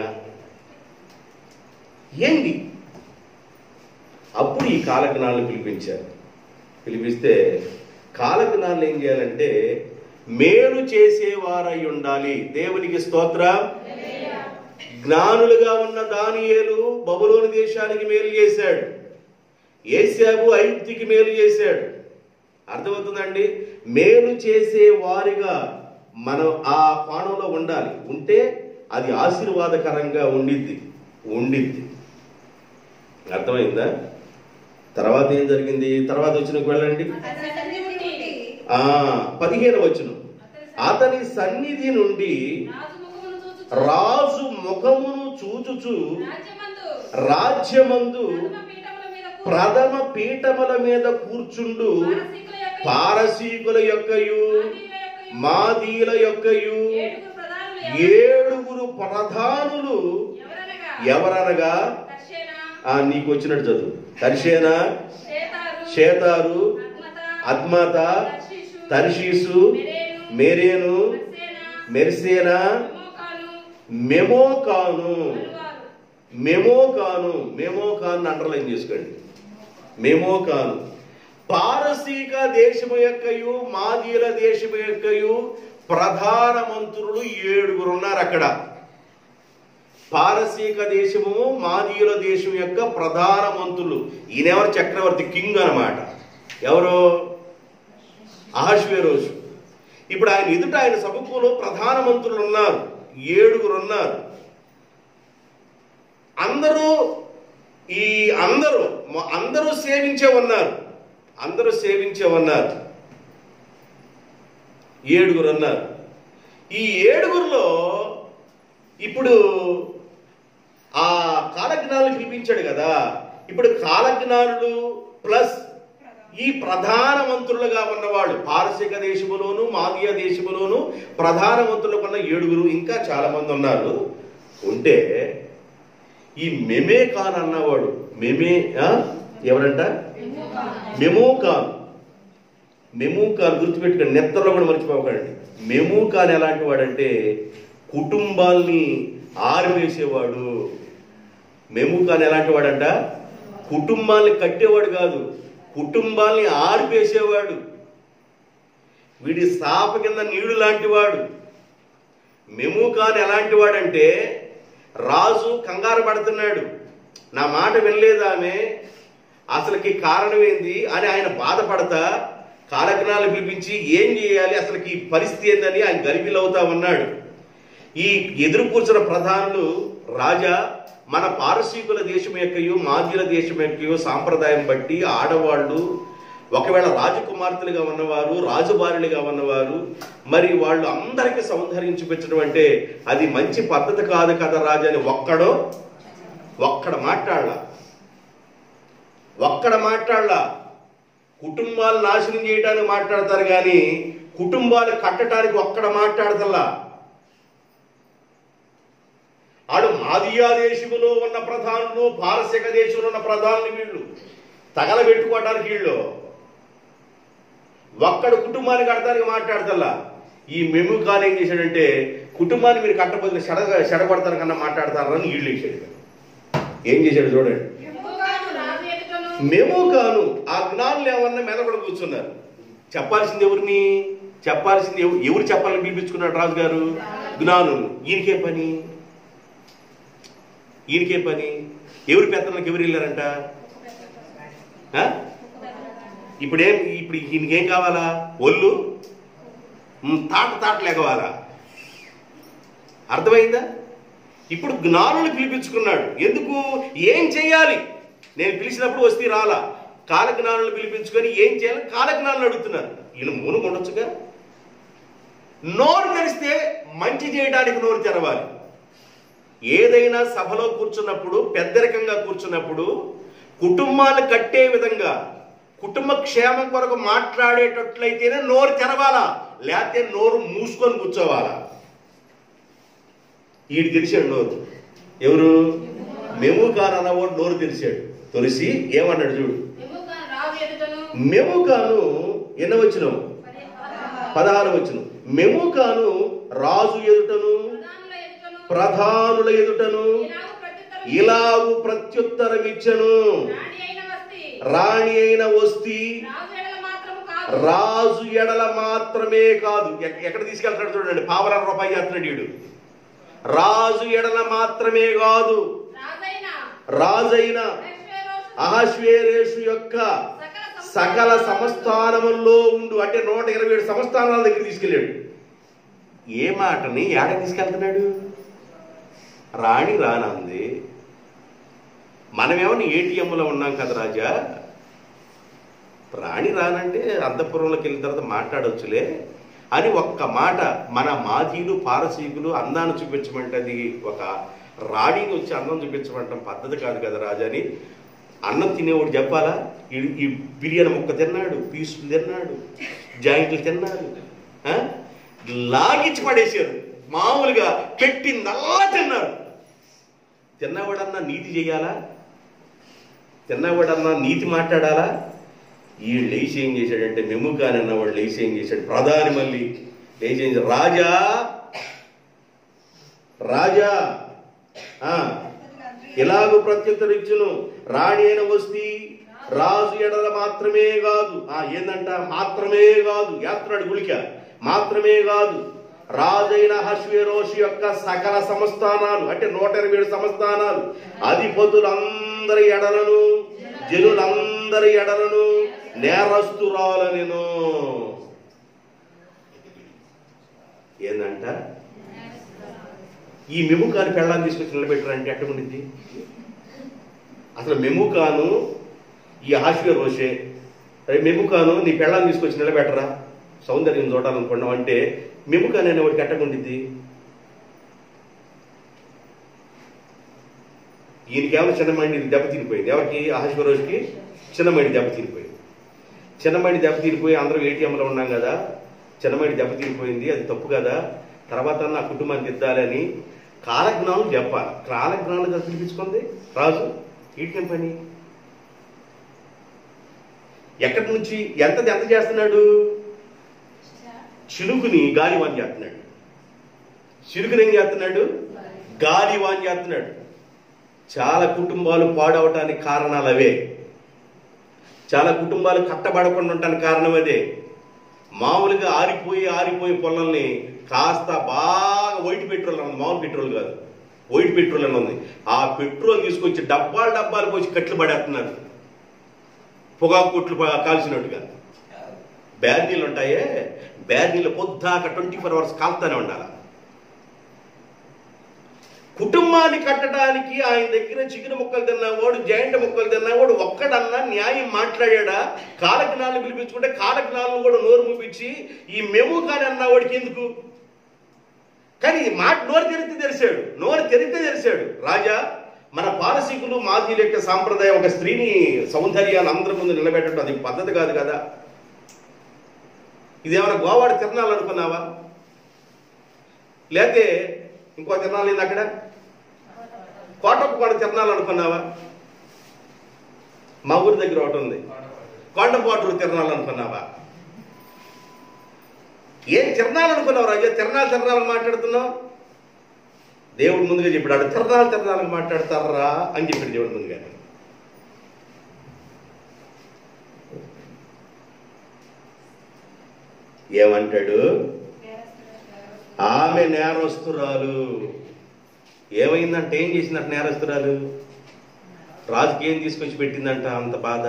ఏంటి? అప్పుడు ఈ కాలజ్ఞానులు పిలిపించారు. పిలిపిస్తే కాలజ్ఞానులు ఏం చేయాలంటే మేలు చేసేవారై ఉండాలి. దేవునికి స్తోత్రం. జ్ఞానులుగా ఉన్న దానియేలు బబులోను దేశానికి మేలు చేశాడు. యేసాబు ఐగుప్తుకి మేలు చేశాడు. అర్థమవుతుందండి? మేలు చేసే వారిగా మనం ఆ కోణంలో ఉండాలి. ఉంటే అది ఆశీర్వాదకరంగా ఉండిద్ది. అర్థమైందా? తర్వాత ఏం జరిగింది? తర్వాత వచ్చినకు వెళ్ళండి. 15వ వచనం. అతని సన్నిధి నుండి రాజు ముఖమును చూచుచు రాజ్యమందు ప్రథమ పీఠముల మీద కూర్చుండు పారసీకుల యొక్కయు మాదీల యొక్కయు 7 ప్రధానులు ఎవరనగా, నీకు వచ్చినట్టు చదువు. తర్షేనా, షేతారు, అద్మత, తర్షీసు, మెరేను, మెర్సేనా, మెమోకాను అండర్లైన్ చేసుకోండి. మెమోకాను పారసీక దేశము యొక్కయు మాదీల దేశము యొక్కయు ప్రధాన మంత్రులు 7 ఉన్నారు అక్కడ. పారసీక దేశము మాదీయుల దేశం యొక్క ప్రధాన మంత్రులు. ఈయనెవరు? చక్రవర్తి, కింగ్ అన్నమాట. ఎవరు? అహష్వేరోషు. ఇప్పుడు ఆయన ఎదుట ఆయన సభకులో ప్రధాన మంత్రులు ఉన్నారు, 7 ఉన్నారు. అందరూ సేవించే ఉన్నారు. 7 ఉన్నారు. ఈ 7లో ఇప్పుడు ఆ కాలజ్ఞానులు పిలిపించాడు కదా. ఇప్పుడు కాలజ్ఞానులు ప్లస్ ఈ ప్రధాన మంత్రులుగా ఉన్నవాళ్ళు పారసీక దేశములోను మాదీయ దేశములోను ప్రధాన మంత్రులుగా ఉన్న 7 ఇంకా చాలా మంది ఉన్నారు. ఉంటే ఈ మెమేకాన్ అన్నవాడు, ఎవరంట? మెమూకాన్ గుర్తుపెట్టుకోండి, నెత్తలో కూడా మర్చిపోకండి. మెమూకాన్ ఎలాంటి వాడంటే కుటుంబాల్ని ఆరివేసేవాడు. మెమూకాన్ ఎలాంటి వాడంట? కుటుంబాల్ని కట్టేవాడు కాదు, కుటుంబాల్ని ఆరిపేసేవాడు. వీడి సాప కింద నీళ్లు లాంటి వాడు. మెమూకాన్ ఎలాంటి వాడంటే రాజు కంగారు పడుతున్నాడు, నా మాట వినలేదామె, అసలుకి కారణం ఏంది అని ఆయన బాధపడతా కాలజ్ఞానులు పిలిపించి ఏం చేయాలి, అసలుకి పరిస్థితి ఏందని ఆయన గలిబిలవుతా ఉన్నాడు. ఈ ఎదురు కూర్చున్న ప్రధానులు, రాజా, మన పారసీకుల దేశం యొక్కయు మాదీయుల దేశం యొక్కయు సాంప్రదాయం బట్టి ఆడవాళ్ళు ఒకవేళ రాజకుమార్తెలుగా ఉన్నవారు, రాజుభార్యలుగా ఉన్నవారు, మరి వాళ్ళు అందరికీ సౌందర్యం చూపించడం అంటే అది మంచి పద్ధతి కాదు కదా రాజు అని ఒక్కడ మాట్లాడలా. కుటుంబాలు నాశనం చేయడానికి మాట్లాడతారు కానీ కుటుంబాలు కట్టడానికి ఒక్కడ మాట్లాడతల్లా. ఆడు మాదీయా దేశంలో ఉన్న ప్రధానులు, పారసీక దేశంలో ఉన్న ప్రధానులు వీళ్ళు తగలబెట్టుకోవడానికి వీళ్ళు ఒక్కడు కుటుంబాన్ని కట్టడానికి మాట్లాడతల్లా. ఈ మెమూకాన్ ఏం చేశాడంటే కుటుంబాన్ని మీరు కట్టబోతున్న చెడగొడతారు కన్నా మాట్లాడతారని వీళ్ళు వేసాడు. ఏం చేశాడు చూడండి. మెమూకాను ఆ జ్ఞానులు ఏమన్నా మెదపడ కూర్చున్నారు. చెప్పాల్సింది ఎవరిని? ఎవరు చెప్పాలని పిలిపించుకున్నాడు రాజుగారు? జ్ఞానులు. ఈయనకేం పని? ఎవరి పెత్తనకి ఎవరు వెళ్ళారంట? ఇప్పుడు ఈయనకేం కావాలా? ఒళ్ళు తాటలు ఎగవాలా? అర్థమైందా? ఇప్పుడు జ్ఞానులు పిలిపించుకున్నాడు. ఎందుకు? ఏం చేయాలి? నేను పిలిచినప్పుడు వస్తే రాలా. కాలజ్ఞానులు పిలిపించుకొని ఏం చేయాలి కాలజ్ఞానులు అడుగుతున్నారు. వీళ్ళు మూలం ఉండొచ్చుగా. నోరు తెరిస్తే మంచి చేయడానికి నోరు తెరవాలి. ఏదైనా సభలో కూర్చున్నప్పుడు, పెద్దరికంగా కూర్చున్నప్పుడు కుటుంబాలు కట్టే విధంగా కుటుంబ క్షేమం కొరకు మాట్లాడేటట్లయితేనే నోరు తెరవాలా, లేకపోతే నోరు మూసుకొని కూర్చోవాలా. వీడు తెరిచాడు నోరు. ఎవరు? మెమూకాన్ అన్నవాడు నోరు తెరిచాడు. తొలిసి ఏమన్నాడు చూడు. మెమూకాను ఎన్నవచ్చినావు? 16వ వచనం. మెమూకాను రాజు ఎదుటను ప్రధానుల ఎదుటను ఇలాగు ప్రత్యుత్తరమిచ్చెను. రాణి అయిన వస్తీ రాజు ఎడల మాత్రమే కాదు. ఎక్కడ తీసుకెళ్తాడు చూడండి, పావల రూపాయి చేస్తున్నాడు వీడు. రాజు ఎడల మాత్రమే కాదు, రాజైన అహష్వేరోషు యొక్క సకల సంస్థానముల్లో ఉండు, అంటే 127 సంస్థానాల దగ్గర తీసుకెళ్ళాడు. ఏ మాటని ఏడ తీసుకెళ్తున్నాడు? రాణి రానంది. మనమేమన్నా ఏటీఎంలో ఉన్నాం కదా రాజా, రాణి రానంటే అంతఃపురంలోకి వెళ్ళిన తర్వాత మాట్లాడవచ్చులే అని ఒక్క మాట. మన మాజీలు పారసీకులు అందాన్ని చూపించమంటే అది ఒక రాణిని వచ్చి అందం చూపించమంటాం పద్ధతి కాదు కదా రాజా అని అన్నం తినేవాడు చెప్పాలా? ఈ బిర్యానీ ముక్క తిన్నాడు, పీసులు తిన్నాడు, జాయింట్లు తిన్నాడు, లాగించి పడేశారు. మామూలుగా పెట్టిందల్లా తిన్నాడు. తిన్నవాడన్నా నీతి చేయాలా? తిన్నవాడన్నా నీతి మాట్లాడాలా? ఈ లేచి ఏం చేశాడంటే, మెమూకాన్ అన్నవాడు లేచి ఏం చేశాడు, ప్రధాని మళ్ళీ లేచి ఏం చేశాడు, రాజా రాజా ఇలాగూ ప్రత్యుత్తరిచ్చును. రాణి అయిన వస్తీ రాజు ఎడల మాత్రమే కాదు, ఏందంట మాత్రమే కాదు, యాత్రాడు గుళిక మాత్రమే కాదు, రాజైన అహష్వేరోషు యొక్క సకల సంస్థానాలు, అంటే 127 సంస్థానాలు, అధిపతులందరి ఎడలను జనులందరి ఎడలను నేరస్తురాలనెను. ఏందంట? ఈ మెమూకాను పెళ్ళాన్ని తీసుకొచ్చి నిలబెట్టారంటే ఎట్టకుండిద్ది? అసలు మెమూకాను ఈ అహష్వేరోషే, మెమూకాను నీ పెళ్ళాన్ని తీసుకొచ్చి నిలబెట్టరా సౌందర్యం చూడాలనుకున్నాం అంటే మెమూకాను అనేవాడికి ఎట్టకుండిద్ది? ఈయనకేమైనా చిన్నమైంది దెబ్బతిరిపోయింది. ఎవరికి? అహష్వేరోషుకి చిన్నమైంది దెబ్బతిరిపోయింది. చిన్నమైంది దెబ్బతిరిపోయి అందరం ఏటీఎంలో ఉన్నాం కదా, చిన్నమైంది దెబ్బతిరిపోయింది, అది తప్పు కదా, తర్వాత నా కుటుంబాన్ని దిద్దాలని కాలజ్ఞానం చెప్పాలి. కాలజ్ఞానం కదా పిలిపించుకుంది రాజు. ఈటికేం పని? ఎక్కడి నుంచి ఎంత చేస్తున్నాడు? చిలుకుని గాలివాన్ చేస్తున్నాడు. చిలుకుని ఏం చేస్తున్నాడు? గాలివాన్ చేస్తున్నాడు. చాలా కుటుంబాలు పాడవటానికి కారణాలు అవే. చాలా కుటుంబాలు కట్టబడకుండా ఉండటానికి కారణం అదే. మామూలుగా ఆరిపోయి పొలాల్ని కాస్త బాగా వైట్ పెట్రోల్ అన్నది, మామూలు పెట్రోల్ కాదు, వైట్ పెట్రోల్ అని ఉంది. ఆ పెట్రోల్ తీసుకొచ్చి డబ్బాలు పోసి కట్లు పడేస్తున్నారు, పొగాకు కొట్లు కాల్చినట్టుగా. బ్యాడ్ నీళ్ళు ఉంటాయే, బ్యాడ్ నీళ్ళు పొద్దాక 24 hours కాలుతానే ఉండాలి. కుటుంబాన్ని కట్టడానికి ఆయన దగ్గర చికెన్ ముక్కలు తిన్నవాడు, జాయింట్ ముక్కలు తిన్నవాడు ఒక్కడన్నా న్యాయం మాట్లాడా? కాలజ్ఞానాలు పిలిపించుకుంటే కాలజ్ఞానాలను కూడా నోరు మూపించి ఈ మెమూకాన్ అన్నవాడికి ఎందుకు? కానీ నోరు తెరితే తెలిసాడు. రాజా, మన పారసీకులు మాజీల యొక్క సాంప్రదాయం ఒక స్త్రీని సౌందర్యాన్ని అందరి ముందు నిలబెట్టడం అది పద్ధతి కాదు కదా. ఇదేమైనా గోవాడ తిరణాలు అనుకున్నావా? లేకపోతే ఇంకో తిరణాలు ఏంది అక్కడ, కోటప్పకొండ తిరణాలు అనుకున్నావా? మా ఊరి దగ్గర ఒకటి ఉంది, కొండపాటూరు తిరణాలు అనుకున్నావా? ఏం తిరణాలు అనుకున్నావు రాజా? తిరణాలు మాట్లాడుతున్నావు. దేవుడు ముందుగా చెప్పాడు, తిరణాలు మాట్లాడతారా అని చెప్పాడు దేవుడు ముందుగా. ఏమంటాడు? ఆమె నేరస్తురాలు. ఏమైందంటే, ఏం చేసిందంట నేరస్తురాలు? రాజుకి ఏం తీసుకొచ్చి పెట్టిందంట అంత బాధ?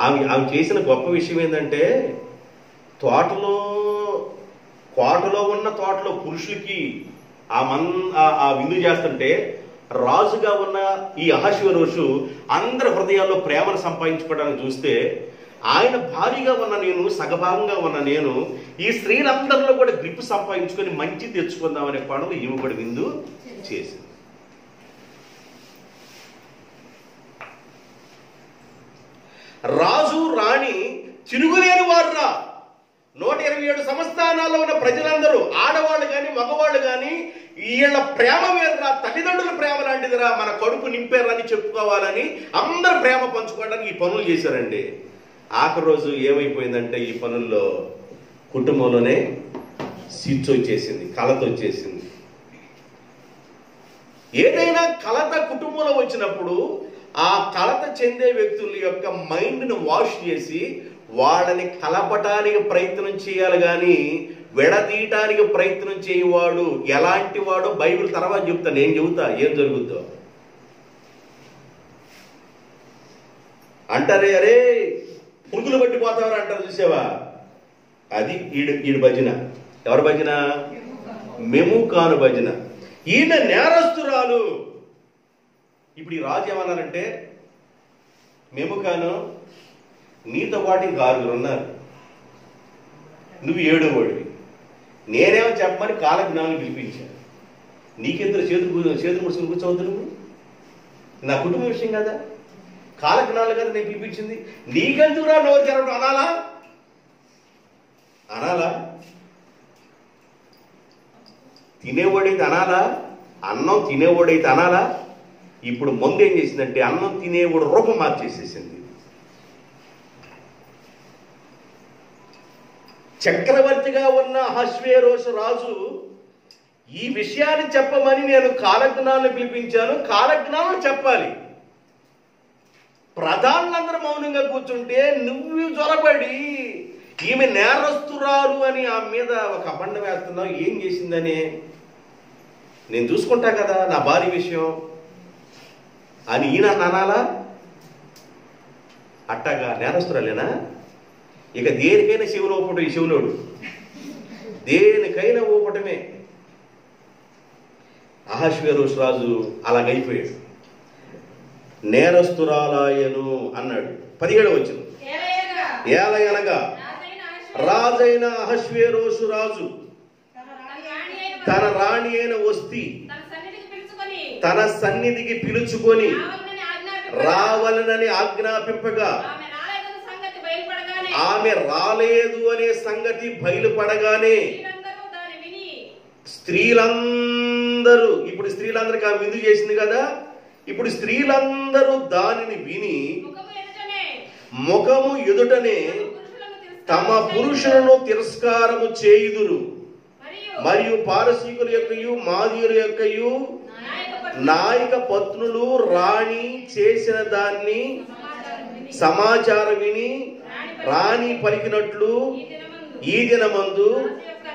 ఆమె చేసిన గొప్ప విషయం ఏంటంటే, కోటలో ఉన్న తోటలో పురుషులకి ఆ విందు చేస్తుంటే రాజుగా ఉన్న ఈ అహష్వేరోషు అందరి హృదయాల్లో ప్రేమను సంపాదించుకోవడానికి చూస్తే, ఆయన భారీగా ఉన్న నేను, సగభాగంగా ఉన్న నేను, ఈ స్త్రీలందరిలో కూడా గ్రిప్ సంపాదించుకొని మంచి తెచ్చుకుందామనే పనులు ఈమె కూడా విందు చేసింది. రాజు రాణి తిరుగులేని వారురా. 127 సంస్థానాల్లో ఉన్న ప్రజలందరూ, ఆడవాళ్ళు కానీ మగవాళ్ళు కానీ, వీళ్ళ ప్రేమ వేరురా, తల్లిదండ్రుల ప్రేమ లాంటిదిరా, మన కడుపు నింపారని చెప్పుకోవాలని అందరు ప్రేమ పంచుకోవడానికి ఈ పనులు చేశారండి. ఆఖరి రోజు ఏమైపోయిందంటే ఈ పనుల్లో కుటుంబంలోనే సిచ్చు వచ్చేసింది, కలత వచ్చేసింది. ఏదైనా కలత కుటుంబంలో వచ్చినప్పుడు ఆ కలత చెందే వ్యక్తుల యొక్క మైండ్ను వాష్ చేసి వాళ్ళని కలపటానికి ప్రయత్నం చేయాలి, కానీ విడదీయటానికి ప్రయత్నం చేయవాడు ఎలాంటి వాడు బైబిల్ తర్వాత చెప్తా, నేను చెబుతా ఏం జరుగుద్దో. అంటారే, అరే పురుగులు పట్టిపోతావని అంటారు చూసావా, అది ఈడు భజన. ఎవరి భజన? మెముకాను భజన. ఈయన నేరస్తురాలు. ఇప్పుడు ఈ రాజు ఏమన్నారంటే, మెముకాను నీతో పాటు ఇంకా 6 ఉన్నారు, నువ్వు 7వ వాడివి, నేనేమో చెప్పమని కాలజ్ఞానం పిలిపించాను. నీకెందుకు చేతులు ముడుచుకుని కూర్చోవద్దు, నువ్వు నా కుటుంబ విషయం కదా, కాలజ్ఞానాలు కదా నేను పిలిపించింది, నీకెందుకురా నోరు తెరవడం అనాలా? అనాలా? తినేవాడైతే అనాలా? అన్నం తినేవాడైతే అనాలా? ఇప్పుడు ముందు ఏం చేసిందంటే అన్నం తినేవాడు రూపం మార్చేసేసింది. చక్రవర్తిగా ఉన్న అహష్వేరోషు రాజు ఈ విషయాన్ని చెప్పమని నేను కాలజ్ఞానాలను పిలిపించాను, కాలజ్ఞానం చెప్పాలి. ప్రధానులందరూ మౌనంగా కూర్చుంటే నువ్వు జ్వరపడి ఈమె నేరస్తురాలు అని ఆమె మీద ఒక అబండ వేస్తున్నావు, ఏం చేసిందని? నేను చూసుకుంటా కదా నా భార్య విషయం అని ఈయన అనాలా? అట్టగా నేరస్తురాలేనా? ఇక దేనికైనా శివుడు ఊపటం, ఈ శివులోడు దేనికైనా ఊపటమే. అహష్వేరోషు రాజు అలాగైపోయాడు. నేరస్తురాలాయను అన్నాడు. 17వ వచనం, ఏలయనగా రాజైన అహష్వేరోషు రాజు తన రాణి అయిన వస్తి తన సన్నిధికి పిలుచుకొని రావాలనని ఆజ్ఞాపింపగా ఆమె రాలేదు అనే సంగతి బయలుపడగానే స్త్రీలందరూ, ఇప్పుడు స్త్రీలందరికీ ఆమె విందు చేసింది కదా, ఇప్పుడు స్త్రీలందరూ దానిని విని ముఖము ఎదుటనే తమ పురుషులను తిరస్కారము చేయుదురు. మరియు పారసీకుల యొక్కయు మాదీయుల యొక్కయు నాయక పత్నులు రాణి చేసిన దాన్ని సమాచారం విని రాణి పలికినట్లు ఈ దినమందు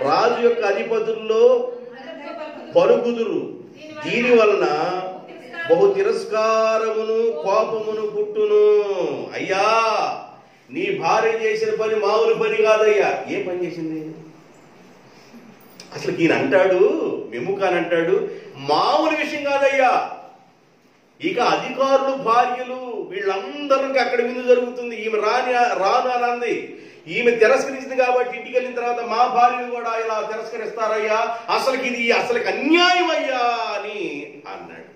రాజు యొక్క అధిపతుల్లో పరుగుదురు. దీని వలన బహు తిరస్కారమును కోపమును పుట్టును. అయ్యా, నీ భార్య చేసిన పని మామూలు పని కాదయ్యా. ఏ పని చేసింది అసలు? ఈయన అంటాడు, మెముకాన్ అంటాడు, మామూలు విషయం కాదయ్యా. ఇక అధికారులు భార్యలు వీళ్ళందరికీ అక్కడ విందు జరుగుతుంది. ఈమె రాను అనంది. ఈమె తిరస్కరించింది కాబట్టి ఇంటికి వెళ్ళిన తర్వాత మా భార్యను కూడా ఇలా తిరస్కరిస్తారయ్యా, అసలుకి అన్యాయం అయ్యా అని అన్నాడు.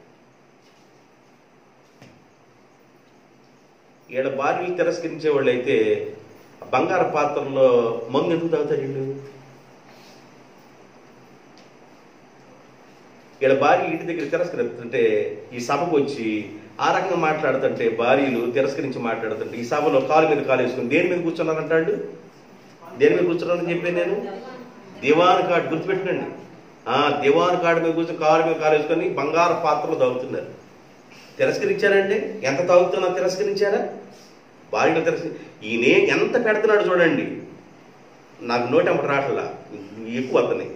ఈడ భార్యలు తిరస్కరించే వాళ్ళు అయితే బంగారు పాత్రలో మందు ఎందుకు తాగుతారు వీళ్ళు? ఇక్కడ భార్య ఇంటి దగ్గర తిరస్కరిస్తుంటే ఈ సభకు వచ్చి ఆ రకంగా మాట్లాడుతుంటే, భార్యలు తిరస్కరించి మాట్లాడుతుంటే ఈ సభలో కాలు మీద కాలు వేసుకుని దేని మీద కూర్చున్నానంటాడు? దేని మీద కూర్చున్నానని చెప్పాను నేను? దివాన్ కార్డు గుర్తుపెట్టండి. దివాన్ కార్డు మీద కూర్చొని కాలు మీద కాలు వేసుకొని బంగారు పాత్రలు తాగుతున్నారు. తిరస్కరించారంటే ఎంత తాగుతున్నా తిరస్కరించారా? భార్యలు ఈయన ఎంత పెడుతున్నాడు చూడండి. నాకు నోటెంపటి రాట్లా, ఎక్కువ అతని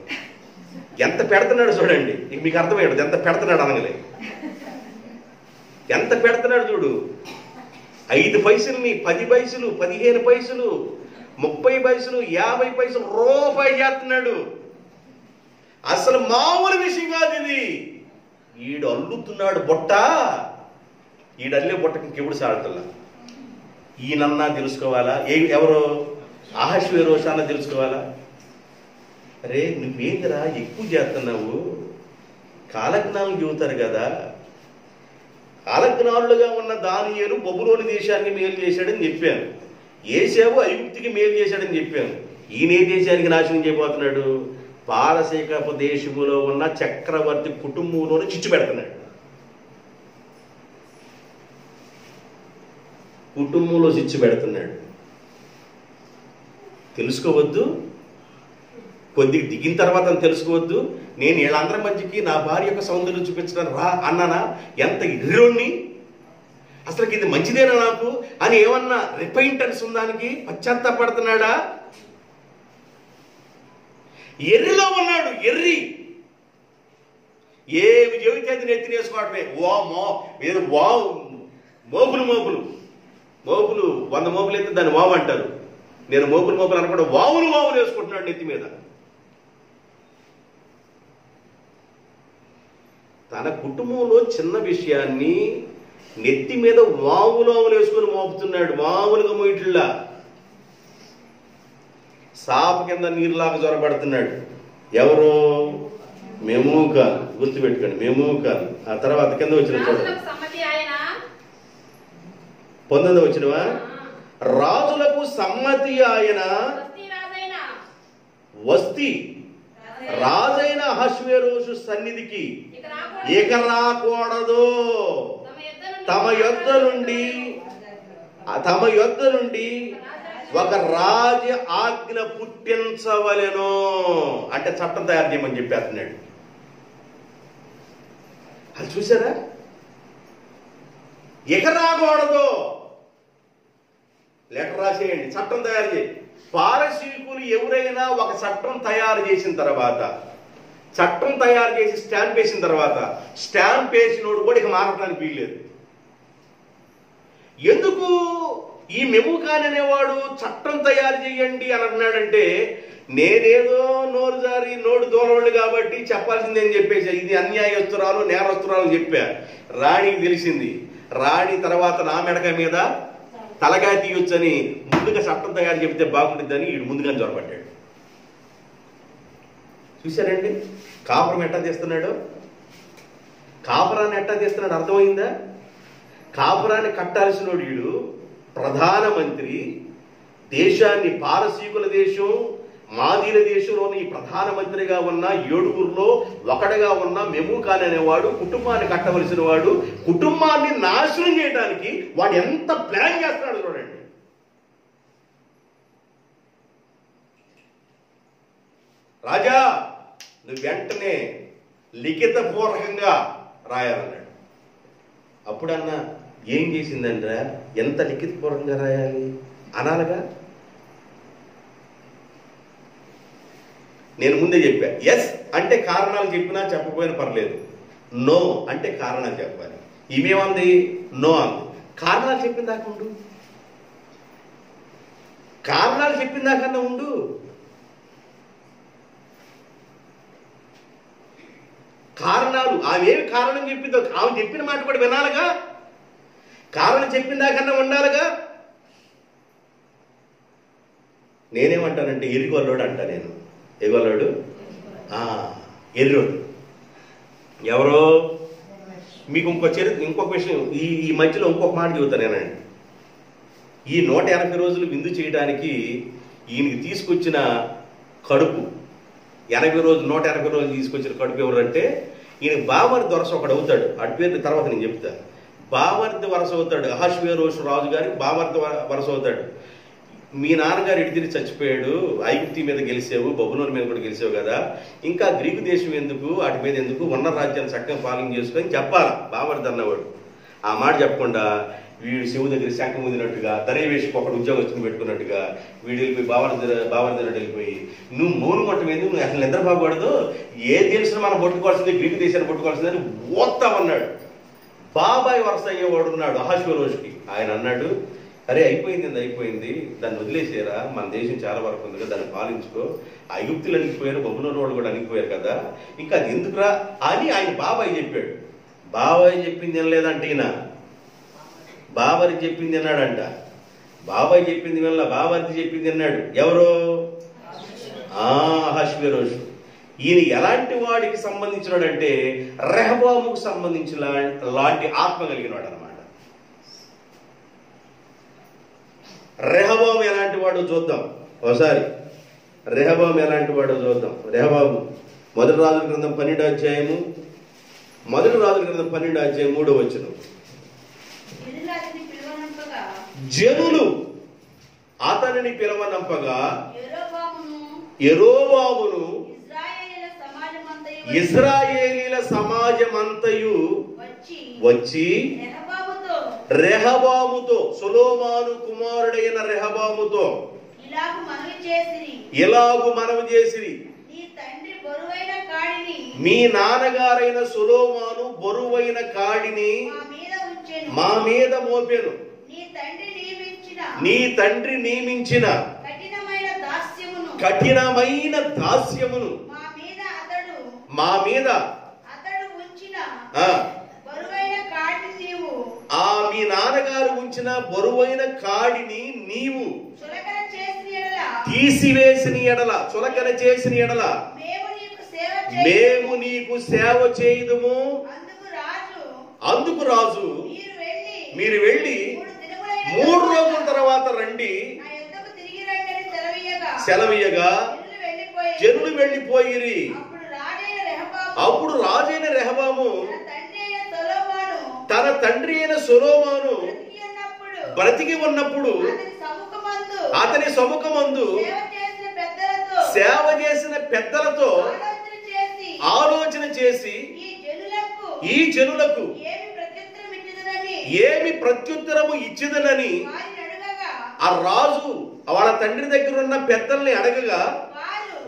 ఎంత పెడుతున్నాడు చూడండి. మీకు అర్థమయ్యాడు ఎంత పెడుతున్నాడు అనగలే. ఎంత పెడుతున్నాడు చూడు. 5 పైసల్ని 10 పైసలు, 15 పైసలు, 30 పైసలు, 50 పైసలు, రూపాయి చేస్తున్నాడు. అసలు మామూలు విషయం కాదు ఇది. ఈడు అల్లుతున్నాడు బొట్ట. ఈడల్లే బొట్టకి ఇంకెప్పుడు సాడతల్లా. ఈయనన్నా తెలుసుకోవాలా? ఎవరు? అహష్వేరోషు అన్న తెలుసుకోవాలా? అరే నువ్వేందిరా ఎక్కువ చేస్తున్నావు? కాలజ్ఞానం చెబుతారు కదా. కాలజ్ఞానులుగా ఉన్న దానియేలు బబులోని దేశానికి మేలు చేశాడని చెప్పాను. ఏశావు ఐగుప్తుకి మేలు చేశాడని చెప్పాను. ఈయనే దేశానికి నాశనం చేయబోతున్నాడు. పారసీకపు దేశములో ఉన్న చక్రవర్తి కుటుంబంలోనే చిచ్చు పెడుతున్నాడు. కుటుంబంలో చిచ్చు పెడుతున్నాడు. తెలుసుకోవద్దు? కొద్దిగా దిగిన తర్వాత తెలుసుకోవద్దు? నేను వీళ్ళందరి మధ్యకి నా భార్య యొక్క సౌందర్యం చూపించడానికి రా అన్నానా? ఎంత ఇర్రోణ్ణి! అసలు ఇది మంచిదేనా నాకు అని ఏమన్నా రిపైంటెన్స్ ఉందానికి పశ్చాత్తాపడుతున్నాడా? ఎర్రిలో ఉన్నాడు, ఎర్రి. ఏమి చెబితే అది నెత్తి వేసుకోవటమే. ఏదో మోపులు 100 మోపులు అయితే దాన్ని వావు అంటారు. నేను మోపులు అనకుండా వావులు వేసుకుంటున్నాడు నెత్తి మీద. తన కుటుంబంలో చిన్న విషయాన్ని నెత్తి మీద వావులు వేసుకొని మోపుతున్నాడు. మామూలుగా మోయిట్లా సాప కింద నీరులాగా జ్వరపడుతున్నాడు. ఎవరు? మెమూకాలు. గుర్తుపెట్టుకోండి, మెమూకాలు. ఆ తర్వాత కింద వచ్చిన 19వ వచ్చినవా? రాజులకు సమ్మతి ఆయన వస్తి రాజైన అహష్వేరోషు సన్నిధికి ఇక రాకూడదు. తమ యొద్ద నుండి ఒక రాజ ఆజ్ఞ పుట్టించవలెను. అంటే చట్టం తయారు చేయమని చెప్పేస్తున్నాడు. అది చూసారా? ఇక రాకూడదు. లెటర్ రాసేయండి, చట్టం తయారు చేయి. పారసీకులు ఎవరైనా ఒక చట్టం తయారు చేసిన తర్వాత, చట్టం తయారు చేసి స్టాంప్ వేసిన తర్వాత, స్టాంప్ వేసినోడు కూడా ఇక మారటానికి వీల్లేదు. ఎందుకు ఈ మెమూకాన్ అనేవాడు చట్టం తయారు చేయండి అని అన్నాడంటే, నేనేదో నోరు జారి నోటు దూరవాళ్ళు కాబట్టి చెప్పాల్సిందేని చెప్పేసి ఇది అన్యాయస్తురాలు నేరస్తురాలు చెప్పా. రాణికి తెలిసింది. రాణి తర్వాత నా మెడక మీద తలగా తీయొచ్చని ముందుగా చట్టం తయారు చెప్తే బాగుంటుందని వీడు ముందుగానే జ్వరపడ్డాడు. చూశారండి కాపురం ఎట్టా తీస్తున్నాడు? కాపురాన్ని ఎట్టా తీస్తున్నాడు అర్థమైందా? కాపురాన్ని కట్టాల్సిన వీడు ప్రధానమంత్రి, దేశాన్ని పారసీకుల దేశం మాదీల దేశంలోని ప్రధానమంత్రిగా ఉన్న 7గురిలో ఒకటిగా ఉన్న మెమూకాన్ అనేవాడు కుటుంబాన్ని కట్టవలసిన వాడు. కుటుంబాన్ని నాశనం చేయడానికి వాడు ఎంత ప్లాన్ చేస్తున్నాడు చూడండి. రాజా నువ్వు వెంటనే లిఖిత పూర్వకంగా రాయాలన్నాడు. అప్పుడన్నా ఏం చేసిందంటే, ఎంత లిఖిత పూర్వకంగా రాయాలి అనాలగా? నేను ముందే చెప్పా. ఎస్ అంటే కారణాలు చెప్పినా చెప్పకపోయినా పర్లేదు. నో అంటే కారణాలు చెప్పాలి. ఇవేమంది? నో అంది. కారణాలు చెప్పిన దాకా ఉండు. కారణాలు చెప్పిన దాకన్నా ఉండు. కారణాలు ఆమెమి కారణం చెప్పిందో ఆమె చెప్పిన మాట కూడా వినాలిగా. కారణం చెప్పిన దాకన్నా ఉండాలిగా. నేనేమంటానంటే ఎరిగొల్లోడు అంటా. నేను ఎగొల్లోడు ఎర్రోడు. ఎవరో మీకు ఇంకొక విషయం ఈ మధ్యలో ఇంకొక మాట చెబుతాను నేనండి. ఈ 180 రోజులు విందు చేయడానికి ఈయనకి తీసుకొచ్చిన కడుపు 180 రోజులు తీసుకొచ్చిన కడుపు ఎవరంటే ఈయన బావర్ది వరస ఒకడు అవుతాడు. అటు పేరు తర్వాత నేను చెప్తా. బావర్ది వరస అవుతాడు. అహష్వేరోషు రాజు గారికి బావర్ది వరస అవుతాడు. మీ నాన్నగారు ఎడితిరి చచ్చిపోయాడు, ఐగుప్తి మీద గెలిచావు, బబులోని మీద కూడా గెలిచావు కదా, ఇంకా గ్రీకు దేశం ఎందుకు, అటు మీద ఎందుకు, ఉన్న రాజ్యాన్ని చక్కగా పాలన చేసుకొని చెప్పాలా బావర్ది అన్నవాడు. ఆ మాట చెప్పకుండా వీడు శివు దగ్గర శంఖం ముదినట్టుగా దరేవేషకు ఒకడు ఉద్యోగస్తుని పెట్టుకున్నట్టుగా వీడు వెళ్ళిపోయి బావర్ది వెళ్ళిపోయి నువ్వు మౌను మొట్టం ఎందుకు, నువ్వు అసలు నిద్ర బాగకూడదు, ఏ దేశం మనం పట్టుకోవాల్సింది గ్రీకు దేశాన్ని పట్టుకోవాల్సింది అని ఓత్తామన్నాడు. బాబాయ్ వరస అయ్యేవాడు ఉన్నాడు అహష్వేరోషుకి. ఆయన అన్నాడు, అరే అయిపోయింది, దాన్ని వదిలేసేరా, మన దేశం చాలా వరకు ఉంది కదా, దాన్ని పాలించుకో. ఐగుప్తులు అణిగిపోయారు, బబులోని వాళ్ళు కూడా అణిగిపోయారు కదా, ఇంకా అది ఎందుకురా అని ఆయన బాబాయ్ చెప్పాడు. బాబాయ్ చెప్పింది వినలేదంటే ఈయన బాబరి చెప్పింది అన్నాడంట. బాబాయ్ చెప్పింది వల్ల బాబర్ది చెప్పింది అన్నాడు. ఎవరు? అహష్వేరోషు. ఈయన ఎలాంటి వాడికి సంబంధించినాడంటే రెహబాముకు సంబంధించిన లాంటి ఆత్మ కలిగిన వాడు అనమాట. రెహబాము ఎలాంటి వాడు చూద్దాం ఒకసారి. రెహబాము ఎలాంటి వాడు చూద్దాం. రెహబాము మొదటి రాజుల గ్రంథం 12వ అధ్యాయము 3వ వచనం. జనులు అతనిని పిలవనంపగా యెరోబామును ఇశ్రాయేలీల సమాజమంతయు వచ్చి రెహబాముతో, సొలొమోను కుమారుడైన రెహబాముతో ఇలాగు మనవి చేసిరి, మీ నాన్నగారైన సొలొమోను బరువైన కాడిని మా మీద మోపెను, నీ తండ్రి నియమించిన కఠినమైన దాస్యమును మా మీద మీ నాన్నగారు ఉంచిన బరువైన కాడిని నీవు తీసివేసిన ఎడల, చులకన చేసిన ఎడల మేము నీకు సేవ చేయుదుము. అందుకు రాజు, మీరు వెళ్ళి 3 రోజుల తర్వాత రండి సెలవీయగా జనులు వెళ్ళిపోయిరి. అప్పుడు రాజైన రెహబాము తన తండ్రి అయిన సొలొమోను బ్రతికి ఉన్నప్పుడు అతని సముఖమందు సేవ చేసిన పెద్దలతో ఆలోచన చేసి ఈ జనులకు ఏమి ప్రత్యుత్తరము ఇచ్చిదనని ఆ రాజు వాళ్ళ తండ్రి దగ్గర ఉన్న పెద్దల్ని అడగగా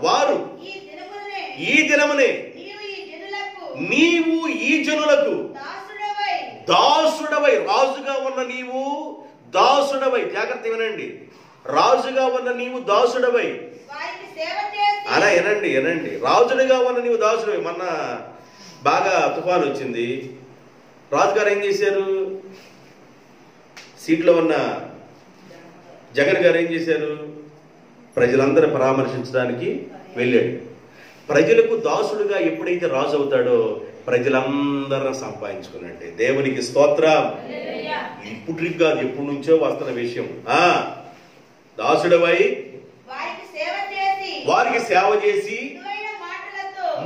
వారు, ఈ దినమునే నీవు ఈ జనులకు దాసుడవై, రాజుగా ఉన్న నీవు దాసుడవై, జాగ్రత్త వినండి, రాజుగా ఉన్న నీవు దాసుడవై అలా వినండి, రాజుడిగా ఉన్న నీవు దాసుడవై. మొన్న బాగా తుఫాను వచ్చింది, రాజుగారు ఏం చేశారు? సీట్లో ఉన్న జగన్ గారు ఏం చేశారు? ప్రజలందరూ పరామర్శించడానికి వెళ్ళాడు. ప్రజలకు దాసుడుగా ఎప్పుడైతే రాజు అవుతాడో ప్రజలందరూ సంపాదించుకున్నట్టే. దేవునికి స్తోత్రం. ఇప్పుడు కాదు, ఎప్పటి నుంచో వస్తున్న విషయం. దాసుడవై వారికి సేవ చేసి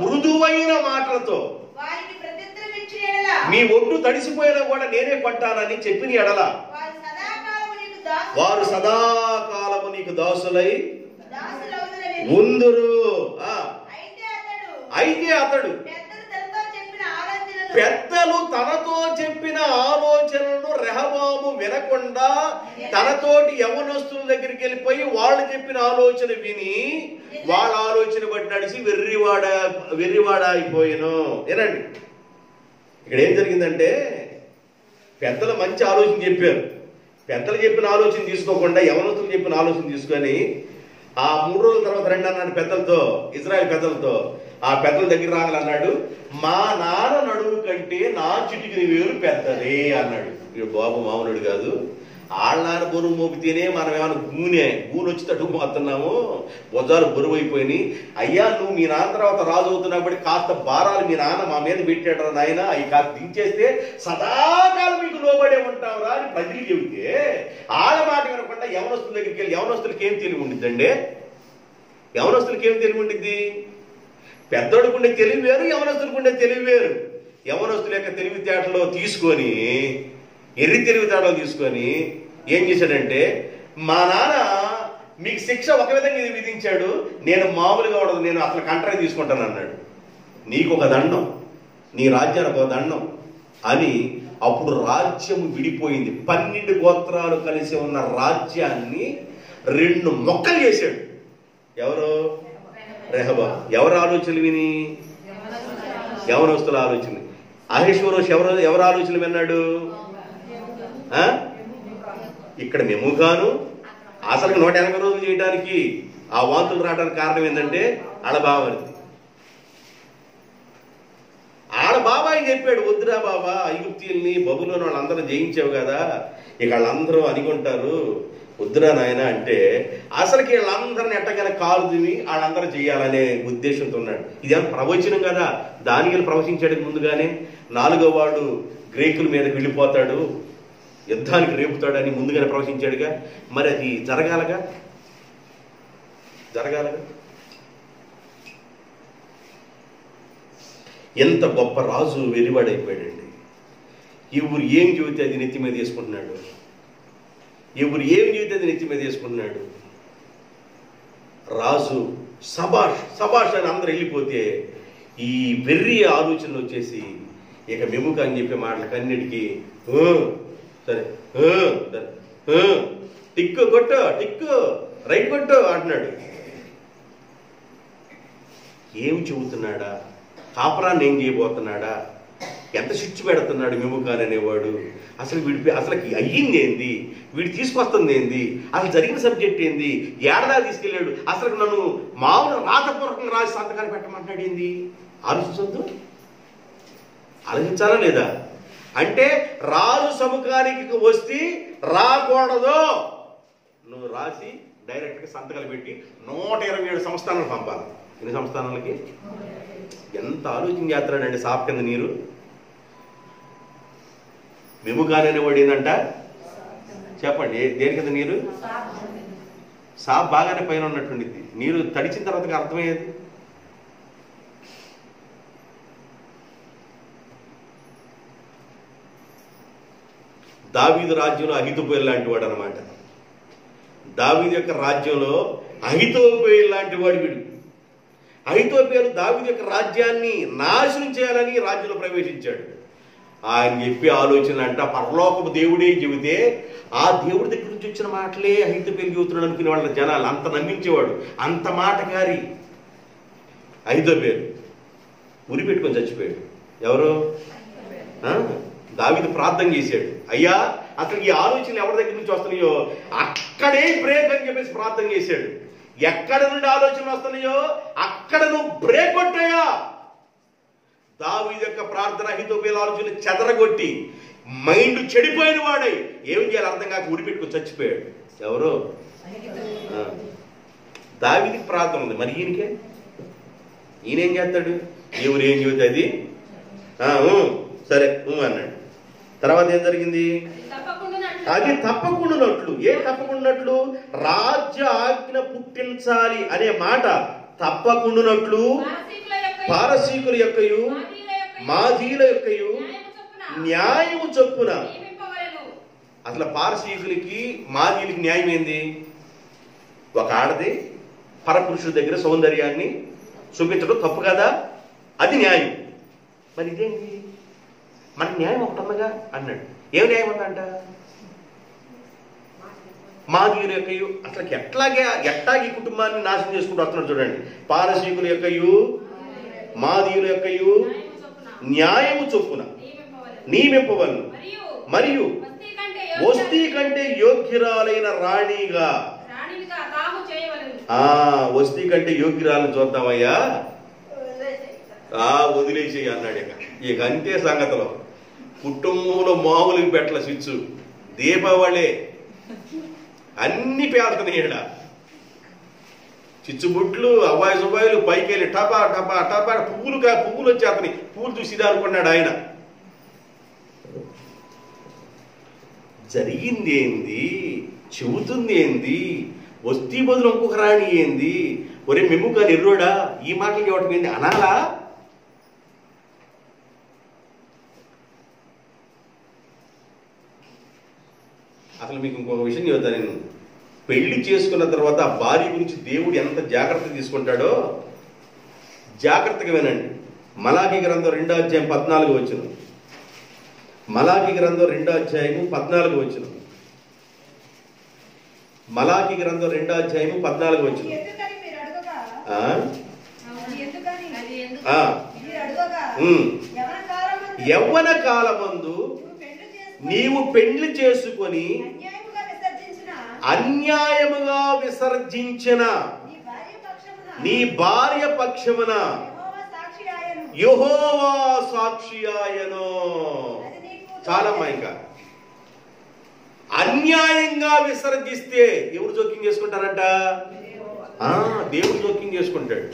మృదువైన మాటలతో మీ ఒడ్డు తడిసిపోయినా కూడా నేనే పట్టానని చెప్పిన ఎడల వారు సదాకాలము నీకు దాసులై ఉందురు. అయితే అతడు పెద్దలు తనతో చెప్పిన ఆలోచనలను రెహబాము వినకుండా తనతోటి యవనస్తుల దగ్గరికి వెళ్ళిపోయి వాళ్ళు చెప్పిన ఆలోచన విని వాళ్ళ ఆలోచన బట్టి నడిచి వెర్రివాడ అయిపోయాను. ఏనండి, ఇక్కడ ఏం జరిగిందంటే పెద్దలు మంచి ఆలోచన చెప్పారు. పెద్దలు చెప్పిన ఆలోచన తీసుకోకుండా యవనస్తులు చెప్పిన ఆలోచన తీసుకొని ఆ 3 రోజుల తర్వాత రండి అన్నాడు పెద్దలతో, ఇజ్రాయెల్ పెద్దలతో. ఆ పెద్దల దగ్గర రాగలన్నాడు, మా నాన్న నడుము కంటే నా చిటికిన వేలు పెద్దదే అన్నాడు. బాబు మామూలుడు కాదు, వాళ్ళ నాన్న బరువు మోపితేనే మనం ఏమైనా గూని వచ్చి తట్టుకు పోతున్నాము, బొజ్జాలు బరువు అయిపోయినాయి. అయ్యా, నువ్వు మీ నాన్న తర్వాత రాజు అవుతున్నప్పుడు కాస్త భారాలు మీ నాన్న మా మీద పెట్టాడు నాయన, అవి కాస్త దించేస్తే సదాకాలం మీకు లోబడే ఉంటావురా అని ప్రజలు చెబితే ఆడ మాట వినకుండా యవనస్తుల దగ్గరికి వెళ్ళి, యవనస్తులకి ఏం తెలివి ఉండిద్దండి? యవనస్తులకి ఏం తెలివి ఉండిద్ది? పెద్దోడికి ఉండే తెలివి వేరు, యవనస్తులకు ఉండే తెలివి వేరు. యవనస్తుల యొక్క తెలివితేటలో తీసుకొని, ఎర్రి తెలివితేటలు తీసుకొని ఏం చేశాడంటే, మా నాన్న మీకు శిక్ష ఒక విధంగా ఇది విధించాడు, నేను మామూలుగా ఉండదు, నేను అసలు కంట్రా తీసుకుంటాను అన్నాడు. నీకు ఒక దండం, నీ రాజ్యానికి ఒక దండం అని. అప్పుడు రాజ్యం విడిపోయింది. 12 గోత్రాలు కలిసి ఉన్న రాజ్యాన్ని 2 ముక్కలు చేశాడు. ఎవరు? రెహబాము. ఎవరు ఆలోచనలు విని? యవనస్తుల ఆలోచన. అహష్వేరోషు ఎవరు ఆలోచనలు విన్నాడు? ఇక్కడ మెముకాను అసలు 180 రోజులు చేయడానికి ఆ వాంతులు రావడానికి కారణం ఏంటంటే ఆడ బావరిది. ఆడ బాబాయ్ చెప్పాడు, వద్దురా బాబా, ఐగుప్తీయుల్ని బబులోని వాళ్ళందరూ జయించావు కదా, ఇక వాళ్ళందరూ అనుకుంటారు, వద్దురా నాయన అంటే అసలుకి వీళ్ళందరినీ ఎట్టగానే కాలు దిని వాళ్ళందరూ చేయాలనే ఉద్దేశంతో ఉన్నాడు. ఇదేమో ప్రవచనం కదా, దానియేలు ప్రవచించాడు ముందుగానే. 4వ వాడు గ్రీకుల మీదకి వెళ్ళిపోతాడు, యుద్ధానికి రేపుతాడని ముందుగానే ప్రవచించాడుగా. మరి అది జరగాలగా. ఎంత గొప్ప రాజు వెలివాడైపోయాడండి. ఎవరు ఏం చెబితే అది నెత్తి మీద వేసుకుంటున్నాడు. రాజు సబాష్ సబాష్ అని అందరు వెళ్ళిపోతే ఈ వెర్రి ఆలోచనలు వచ్చేసి ఇక మెముక అని చెప్పే మాటలకు అన్నిటికీ సరే సరే టిక్కు కొట్టు టిక్కు రైట్ కొట్టు అంటున్నాడు. ఏమి చెబుతున్నాడా? కాపురాన్ని ఏం చేయబోతున్నాడా? ఎంత స్విచ్ పెడుతున్నాడు మెముకాన్ అనేవాడు? అసలు అసలుకి అయ్యింది ఏంది? వీడు తీసుకొస్తుంది ఏంది? అసలు జరిగిన సబ్జెక్ట్ ఏంది? ఏడదా తీసుకెళ్ళాడు? అసలు నన్ను మామూలు రాతపూర్వకంగా రాసి సంతకాన్ని పెట్టమంటాడు ఏంది? ఆలోచించొద్దు, ఆలోచించాలా లేదా? అంటే రాజు సముఖానికి వస్తే రాకూడదు, నువ్వు రాసి డైరెక్ట్గా సంతకాలు పెట్టి 127 సంస్థానాలు పంపాలి. ఎన్ని సంస్థానాలకి? ఎంత ఆలోచన చేస్తున్నాడండి సాప్ కింద నీరు. మెముకాన్ అనేవాడు ఏంటంట చెప్పండి, దేని కింద నీరు? సాప్ బాగానే పైన ఉన్నట్టుండిద్ది, నీరు తడిచిన తర్వాత అర్థమయ్యేది. దావీదు రాజ్యంలో అహితోపేలు లాంటి వాడు అనమాట. దావీదు యొక్క రాజ్యంలో అహితోపేలు లాంటి వాడు వీడు. అహితోపేలు దావీదు యొక్క రాజ్యాన్ని నాశనం చేయాలని రాజ్యంలో ప్రవేశించాడు. ఆయన చెప్పే ఆలోచన అంట పరలోకపు దేవుడే చెబితే ఆ దేవుడి దగ్గర నుంచి వచ్చిన మాటలే అహితోపేలు చెబుతున్నాడు అనుకునే వాళ్ళ జనాలు అంత నమ్మించేవాడు. అంత మాటకారి అహితోపేలు. ఉరి పెట్టుకొని చచ్చిపోయాడు. ఎవరు? దావీదు ప్రార్థన చేశాడు, అయ్యా అసలు ఈ ఆలోచనలు ఎవరి దగ్గర నుంచి వస్తున్నాయో అక్కడే బ్రేక్ అని చెప్పేసి ప్రార్థన చేశాడు. ఎక్కడ నుండి ఆలోచనలు వస్తున్నాయో అక్కడ నువ్వు బ్రేక్ కొట్టాయా. దావీదు యొక్క ప్రార్థన అహితోపేలు ఆలోచనలు చెదరగొట్టి మైండ్ చెడిపోయిన వాడై ఏం చేయాలి అర్థం కాక ఉరి పెట్టుకొని చచ్చిపోయాడు. ఎవరు? దావీదుకి ప్రార్థన ఉంది, మరి ఈయనకే ఈయనేం చేస్తాడు? ఎవరు ఏం చెబితే అది సరే అన్నాడు. తర్వాత ఏం జరిగింది? అది తప్పకుండానట్లు. ఏ తప్పకుండానట్లు? రాజ్య ఆజ్ఞ పుట్టించాలి అనే మాట తప్పకుండానట్లు పారసీకుల యొక్కయు మాజీల యొక్కయు న్యాయము చొప్పున. అసలు పారసీకులకి మాజీలకి న్యాయం ఏంది? ఒక ఆడది పరపురుషుడి దగ్గర సౌందర్యాన్ని చూపించడం తప్పు కదా, అది న్యాయం. మరి ఇదేంటి? మన న్యాయం ఒకటి ఉందగా అన్నాడు. ఏం న్యాయం ఉందంట? మాదీయుల యొక్కయు. అసలు ఎట్లాగే కుటుంబాన్ని నాశనం చేసుకుంటూ వస్తున్నాడు చూడండి. పారసీకుల యొక్కయు మాదీయుల యొక్కయు న్యాయము చొప్పున నియమింపవలను, మరియు వస్తీ కంటే యోగ్యురాలైన రాణిగా. వస్తీ కంటే యోగ్యురాలను చూద్దామయ్యా, వదిలేసేయి అన్నాడు. ఇక అంతే సంగతిలో. కుటుంబంలో మామూలుగా పెట్టల స్విచ్చు, దీపావళే అన్ని పేలుతున్నాయి. ఈడ చిచ్చుబుట్లు అబ్బాయి సుబ్బాయిలు పైకి వెళ్ళి టపా టపా టపా పువ్వులు వచ్చేతని పువ్వులు చూసిదా అనుకున్నాడు ఆయన. జరిగింది ఏంది? చెబుతుంది ఏంది? వస్తీ బదులు ఇంకొక రాణి ఏంది? ఒరే మెముకాన్ ఎర్రోడా, ఈ మాటలు చెప్పడం ఏంది అనాలా? అసలు మీకు ఇంకొక విషయం చెబుతాను నేను. పెళ్లి చేసుకున్న తర్వాత ఆ భార్య గురించి దేవుడు ఎంత జాగ్రత్త తీసుకుంటాడో జాగ్రత్తగా వినండి. మలాకీ గ్రంథం 2వ అధ్యాయం 14వ వచనం. మలాకీ గ్రంథం 2వ అధ్యాయము 14వ వచనం. మలాకీ గ్రంథం 2వ అధ్యాయము 14వ వచనం. యవ్వన కాలమందు నీవు పెళ్లి చేసుకొని అన్యాయముగా విసర్జించిన నీ భార్య పక్షమున యెహోవా సాక్షి ఆయను. చాలమ్మా, ఇంకా అన్యాయంగా విసర్జిస్తే ఎవరు జోక్యం చేసుకుంటారంట? దేవుడు జోక్యం చేసుకుంటాడు.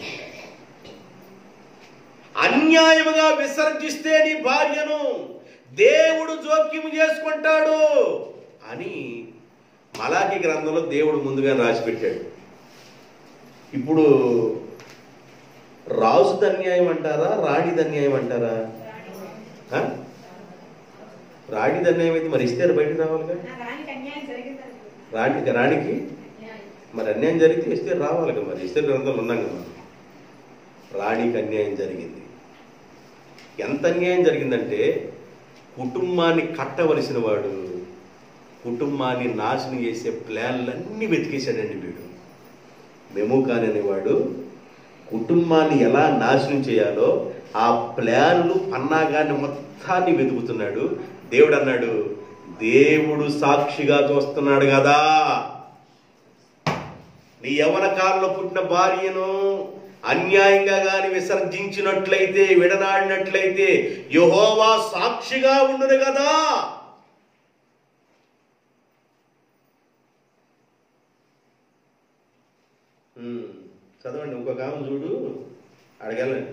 అన్యాయముగా విసర్జిస్తే నీ భార్యను దేవుడు జోక్యం చేసుకుంటాడు అని మలాకీ గ్రంథంలో దేవుడు ముందుగా రాసిపెట్టాడు. ఇప్పుడు రాజుది అన్యాయం అంటారా, రాణిది అన్యాయం అంటారా? రాణిది అన్యాయం అయితే మరి ఇస్తే బయటకు రావాలిగా. రాణికి మరి అన్యాయం జరిగితే ఎస్తేరు రావాలి కదా, మరి ఎస్తేరు గ్రంథంలో ఉన్నాం కదా. రాణికి అన్యాయం జరిగింది. ఎంత అన్యాయం జరిగిందంటే కుటుంబాన్ని కట్టవలసిన వాడు కుటుంబాన్ని నాశనం చేసే ప్లాన్లన్నీ వెతికేశాడండి వీడు. మెమూకాన్ అనేవాడు కుటుంబాన్ని ఎలా నాశనం చేయాలో ఆ ప్లాన్లు పన్నాగాన్ని మొత్తాన్ని వెతుకుతున్నాడు. దేవుడు అన్నాడు, దేవుడు సాక్షిగా చూస్తున్నాడు కదా, నీ యవ్వన కాలంలో పుట్టిన భార్యను అన్యాయంగా గాని విసర్జించినట్లయితే, విడనాడినట్లయితే యెహోవా సాక్షిగా ఉండును కదా. చదవండి, ఇంకొక ఆమె చూడు, అడగాలండి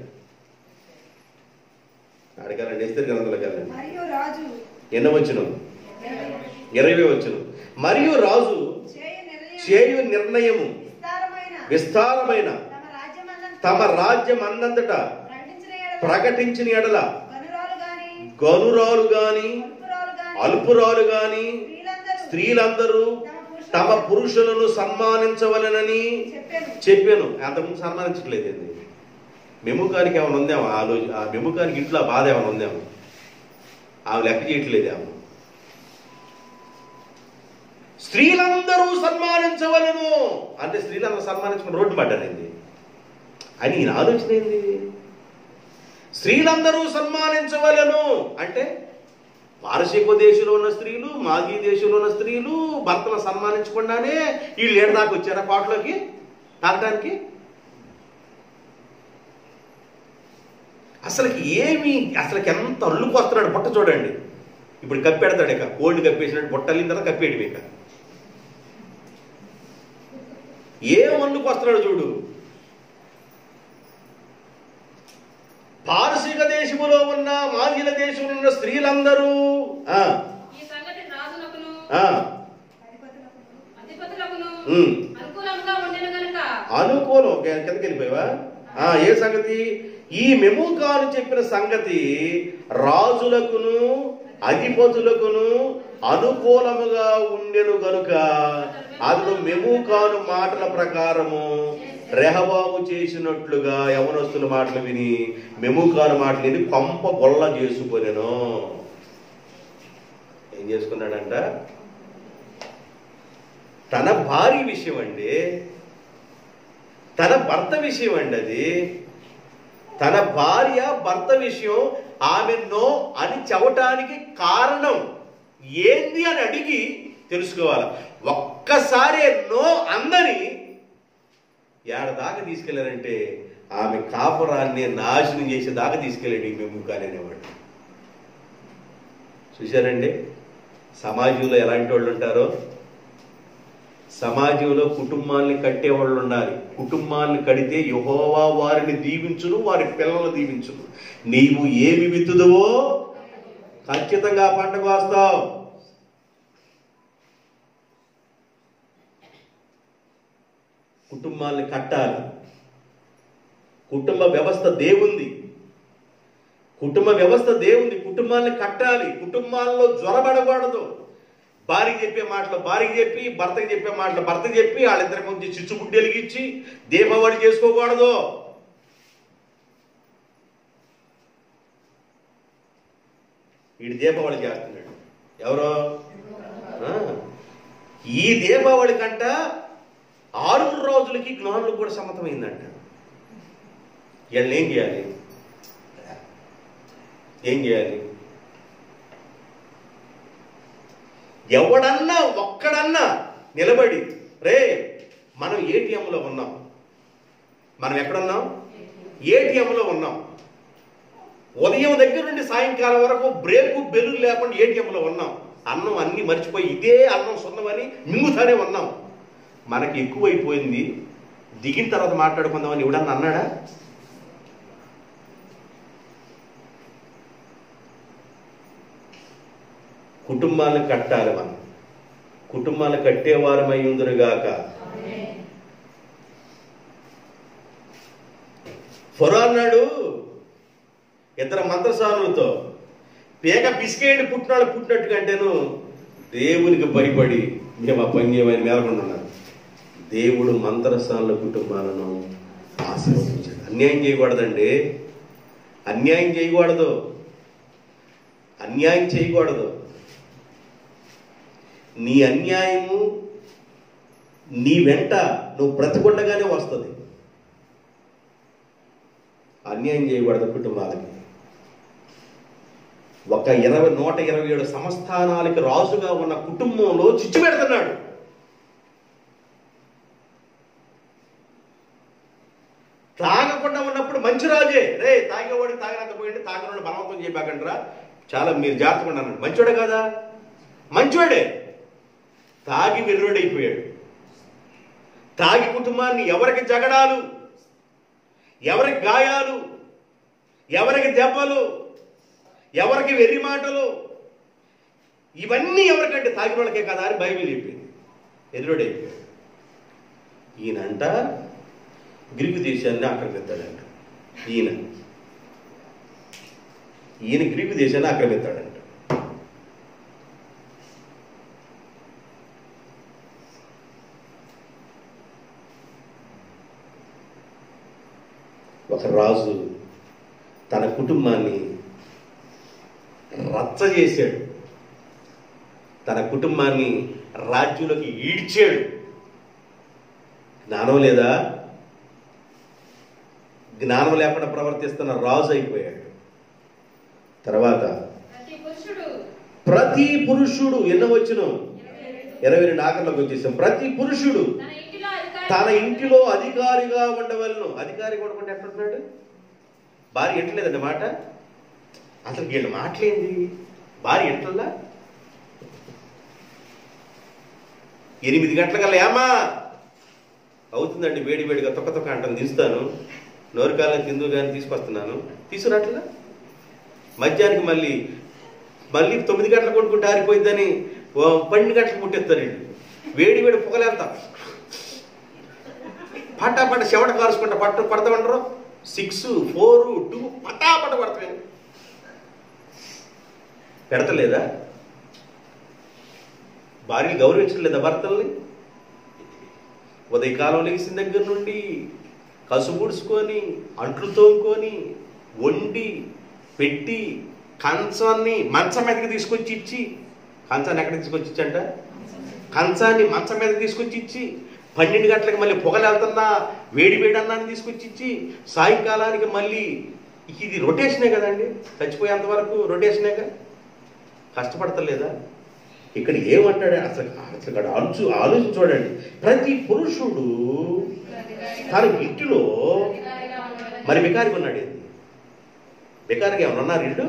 ఎస్తేరు గ్రంథంలోకి వెళ్ళండి. ఎన్నో వచ్చిన 20 వచ్చిన. మరియు రాజు చేయు నిర్ణయము విస్తారమైన తమ రాజ్యం అన్నంతటా ప్రకటించిన ఎడల గనురాలు గాని అల్పురాలు గాని స్త్రీలందరూ తమ పురుషులను సన్మానించవలెనని చెప్పాను. అంతకుముందు సన్మానించట్లేదండి. మెమూకానికి ఏమైనా ఉందేమో ఆ మెమూకానికి ఇంట్లో బాధ ఏమైనా ఉందేమో, ఆమె లెక్క చేయట్లేదు. ఆమె స్త్రీలందరూ సన్మానించవలను అంటే స్త్రీలందరూ సన్మానించుకుని రోడ్డు పడ్డానండి అని ఈయన ఆలోచన ఏంది? స్త్రీలందరూ సన్మానించవలను అంటే పారసీక దేశంలో ఉన్న స్త్రీలు, మాజీ దేశంలో ఉన్న స్త్రీలు భర్తను సన్మానించకుండానే వీళ్ళు ఏడు దాకా వచ్చారా కోటలోకి తాగడానికి? అసలుకి ఎంత అల్లుకు వస్తున్నాడు బుట్ట చూడండి. ఇప్పుడు కప్పెడతాడు, ఇక కోల్డ్ కప్పేసినట్టు బుట్ట అల్లిన తర్వాత కప్పేయడం. ఇక ఏం అల్లుకు వస్తున్నాడు చూడు. పారసీక దేశములో ఉన్న మాజీల దేశంలో ఉన్న స్త్రీలందరూ అనుకూలం. కిందకి వెళ్ళిపోయావా? ఏ సంగతి? ఈ మెమూకాను చెప్పిన సంగతి రాజులకును అధిపతులకును అనుకూలముగా ఉండెను గనుక అతడు మెమూకాను మాటల ప్రకారము రెహబాము చేసినట్లుగా యవనస్తుల మాటలు విని మెమూకాను మాటలు విని పంప గొల్ల చేసుకొనెను. ఏం చేసుకున్నాడంట? తన భార్య విషయం అండి, తన భర్త విషయం అండి. అది తన భార్య భర్త విషయం. ఆమె నో అని చెప్పటానికి కారణం ఏంది అని అడిగి తెలుసుకోవాలి. ఒక్కసారి నో అందని ఏడదాకా తీసుకెళ్లారంటే ఆమె కాపురాన్ని నాశనం చేసేదాకా తీసుకెళ్ళాడు ఈ మెమూకాన్ అనేవాడు. చూశారండి సమాజంలో ఎలాంటి వాళ్ళు ఉంటారో? సమాజంలో కుటుంబాన్ని కట్టేవాళ్ళు ఉండాలి. కుటుంబాన్ని కడితే యెహోవా వారిని దీవించును, వారి పిల్లలను దీవించును. నీవు ఏమి విత్తుదువో ఖచ్చితంగా పంటకు వస్తావు. కుటుంబాన్ని కట్టాలి. కుటుంబ వ్యవస్థ దేవుంది. కుటుంబాన్ని కట్టాలి. కుటుంబాల్లో జ్వరబడకూడదు. భార్యకి చెప్పే మాటలు భార్యకి చెప్పి, భర్తకి చెప్పే మాటలు భర్తకి చెప్పి, వాళ్ళిద్దరి మధ్య చిచ్చుబుడ్డి వెలిగించి దీపావళి చేసుకోకూడదు. వీడి దీపావళి చేస్తున్నాడు. ఎవరో ఈ దీపావళి కంట 6 రోజులకి జ్ఞానులకు కూడా సమ్మతమైందంట. వీళ్ళని ఏం చేయాలి? ఎవడన్నా ఒక్కడన్నా నిలబడి, రే మనం ఏటీఎంలో ఉన్నాం, మనం ఎక్కడున్నాం? ఏటీఎంలో ఉన్నాం. ఉదయం దగ్గర నుండి సాయంకాలం వరకు బ్రేకు బెల్లు లేకుండా ఏటీఎంలో ఉన్నాం. అన్నం అన్ని మర్చిపోయి ఇదే అన్నం సున్నమని మింగుతానే ఉన్నాం. మనకి ఎక్కువైపోయింది, దిగిన తర్వాత మాట్లాడుకుందామని ఎవడన్నా అన్నాడా? కుటుంబాలను కట్టాలి. మనం కుటుంబాలు కట్టేవారమై ఉందురుగాక. ఫరో అన్నాడు ఇద్దరు మంత్రసానులతో, పేక పిసికేయండి పుట్టినట్టు కంటేను దేవునికి భయపడి మేము ఆ పని చేయమని మేలకుండా ఉన్నారు. దేవుడు మంత్రసానుల కుటుంబాలను ఆశీర్వదించాడు. అన్యాయం చేయకూడదండి, అన్యాయం చేయకూడదు, అన్యాయం చేయకూడదు. నీ అన్యాయము నీ వెంట నువ్వు బ్రతికుండగానే వస్తుంది. అన్యాయం చేయకూడదు కుటుంబాలకి. 127 సంస్థానాలకి రాజుగా ఉన్న కుటుంబంలో చిచ్చు పెడుతున్నాడు. తాగకుండా ఉన్నప్పుడు మంచి రాజే, రే తాగేవాడికి తాగినంత పోయింది, తాగనోడు బలవంతం చేయబాకండిరా, చాలా మీరు జాగ్రత్తగా ఉన్నాను. మంచోడే కదా, మంచోడే. తాగి వెర్రోడైపోయాడు. తాగి కుటుంబాన్ని ఎవరికి జగడాలు, ఎవరికి గాయాలు, ఎవరికి దెబ్బలు, ఎవరికి వెర్రి మాటలు, ఇవన్నీ ఎవరికంటే తాగిన వాళ్ళకే కదా అని బైబిల్ చెప్పింది. ఎర్రోడైపోయాడు. ఈయనంట గ్రీకు దేశాన్ని ఆక్రమిస్తాడంట. ఈయన గ్రీకు దేశాన్ని ఆక్రమిస్తాడంట. ఒక రాజు తన కుటుంబాన్ని రచ్చ చేశాడు, తన కుటుంబాన్ని రాజ్యంలోకి ఈడ్చాడు. జ్ఞానం లేదా? జ్ఞానం లేకుండా ప్రవర్తిస్తున్న రాజు అయిపోయాడు. తర్వాత ప్రతి పురుషుడు ఎన్నో వచ్చిన 22 ఆఖరిలోకి వచ్చేసాం. ప్రతి పురుషుడు తన ఇంటిలో అధికారిగా ఉండవలను. అధికారిగా ఉండకుండా ఎట్లుంటున్నాడు? భార్య ఎట్లేదండి మాట. అసలు వీళ్ళు మాటలేంది? భార్య ఎట్లల్లా 8 గంటలకల్లా ఏమా అవుతుందండి, వేడి వేడిగా తొక్క తొక్క అంటాను, దిస్తాను, నోరుకాలను తిందు కానీ తీసుకొస్తున్నాను, తీసుకురాట్లా. మధ్యాహ్నానికి మళ్ళీ 9 గంటలకు కొనుక్కుంటే ఆరిపోయిందని 12 గంటలకు ముట్టేస్తారు వీళ్ళు. వేడి వేడి పొగలేస్తా పట్ట చెవట కాల్చుకుంటా పడతామంటారు. 6, 4, 2 పట్ట పడతాయి. పెడతలేదా? భార్యలు గౌరవించలేదా భర్తల్ని? ఉదయకాలం లేచిన దగ్గర నుండి కసుబుడుచుకొని, అంట్లు తోముకొని, వండి పెట్టి, కంచాన్ని మంచం మీదకి తీసుకొచ్చి ఇచ్చి, కంచాన్ని ఎక్కడికి తీసుకొచ్చి ఇచ్చంట, కంచాన్ని మంచం మీదకి తీసుకొచ్చి ఇచ్చి, 12 గంటలకు మళ్ళీ పొగలేళ్తున్నా వేడి వేడి అన్నాన్ని తీసుకొచ్చి ఇచ్చి, సాయంకాలానికి మళ్ళీ ఇది రొటేషనే కదండి, చచ్చిపోయేంత వరకు రొటేషనేగా. కష్టపడతలేదా? ఇక్కడ ఏమంటాడు అసలు ఆలోచించి చూడండి. ప్రతి పురుషుడు తన ఇంటిలో, మరి వికారికి ఉన్నాడు. వికారికి ఏమన్నా ఉన్నారు ఇల్లు?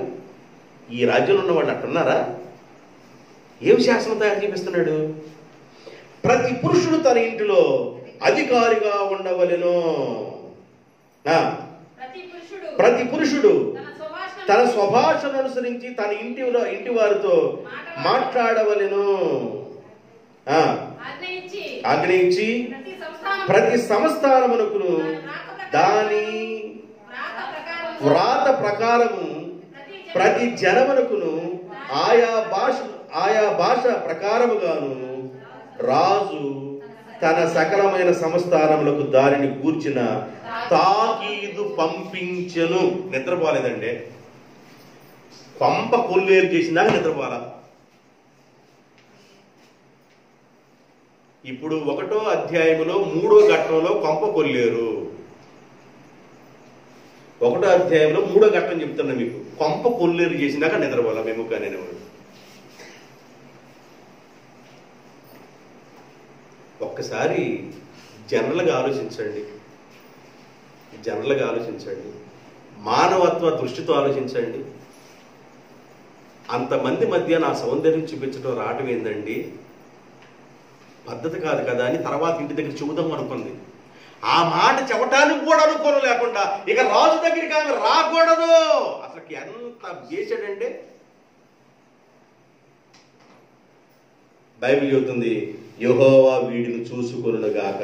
ఈ రాజ్యంలో ఉన్న వాళ్ళు అట్టున్నారా? ఏం శాసనం తయారు చేపిస్తున్నాడు? ప్రతి పురుషుడు తన ఇంటిలో అధికారిగా ఉండవలెను. ప్రతి పురుషుడు తన స్వభాషను అనుసరించి తన ఇంటి వారితో మాట్లాడవలెను. ఆజ్ఞయించి ప్రతి సంస్థానమునకును దాని వ్రాత ప్రకారము ప్రతి జనమునకును ఆయా భాష ప్రకారముగాను రాజు తన సకలమైన సంస్థానములకు దానిని కూర్చిన తాకీదు పంపించెను. నిద్రపోలేదండి, కొంప కొల్లేరు చేసినాక నిద్రపోలా. ఇప్పుడు 1వ అధ్యాయములో 3వ ఘట్టంలో కొంప కొల్లేరు. 1వ అధ్యాయంలో 3వ ఘట్టం చెప్తున్నా మీకు. కొంప కొల్లేరు చేసినాక నిద్రపోలా మేము. కానీ ఒక్కసారి జనరల్గా ఆలోచించండి, మానవత్వ దృష్టితో ఆలోచించండి. అంతమంది మధ్య నా సౌందర్యం చూపించడం రావటం ఏందండి? పద్ధతి కాదు కదా అని తర్వాత ఇంటి దగ్గర చెబుదాం అనుకుంది. ఆ మాట చెప్పటానికి కూడా అనుకోవడం లేకుండా ఇక రాజు దగ్గరికి ఆమె రాకూడదు. అసలు ఎంత చేశాడంటే బైబిల్ చెబుతుంది, యెహోవా వీడిని చూసుకొనుగాక.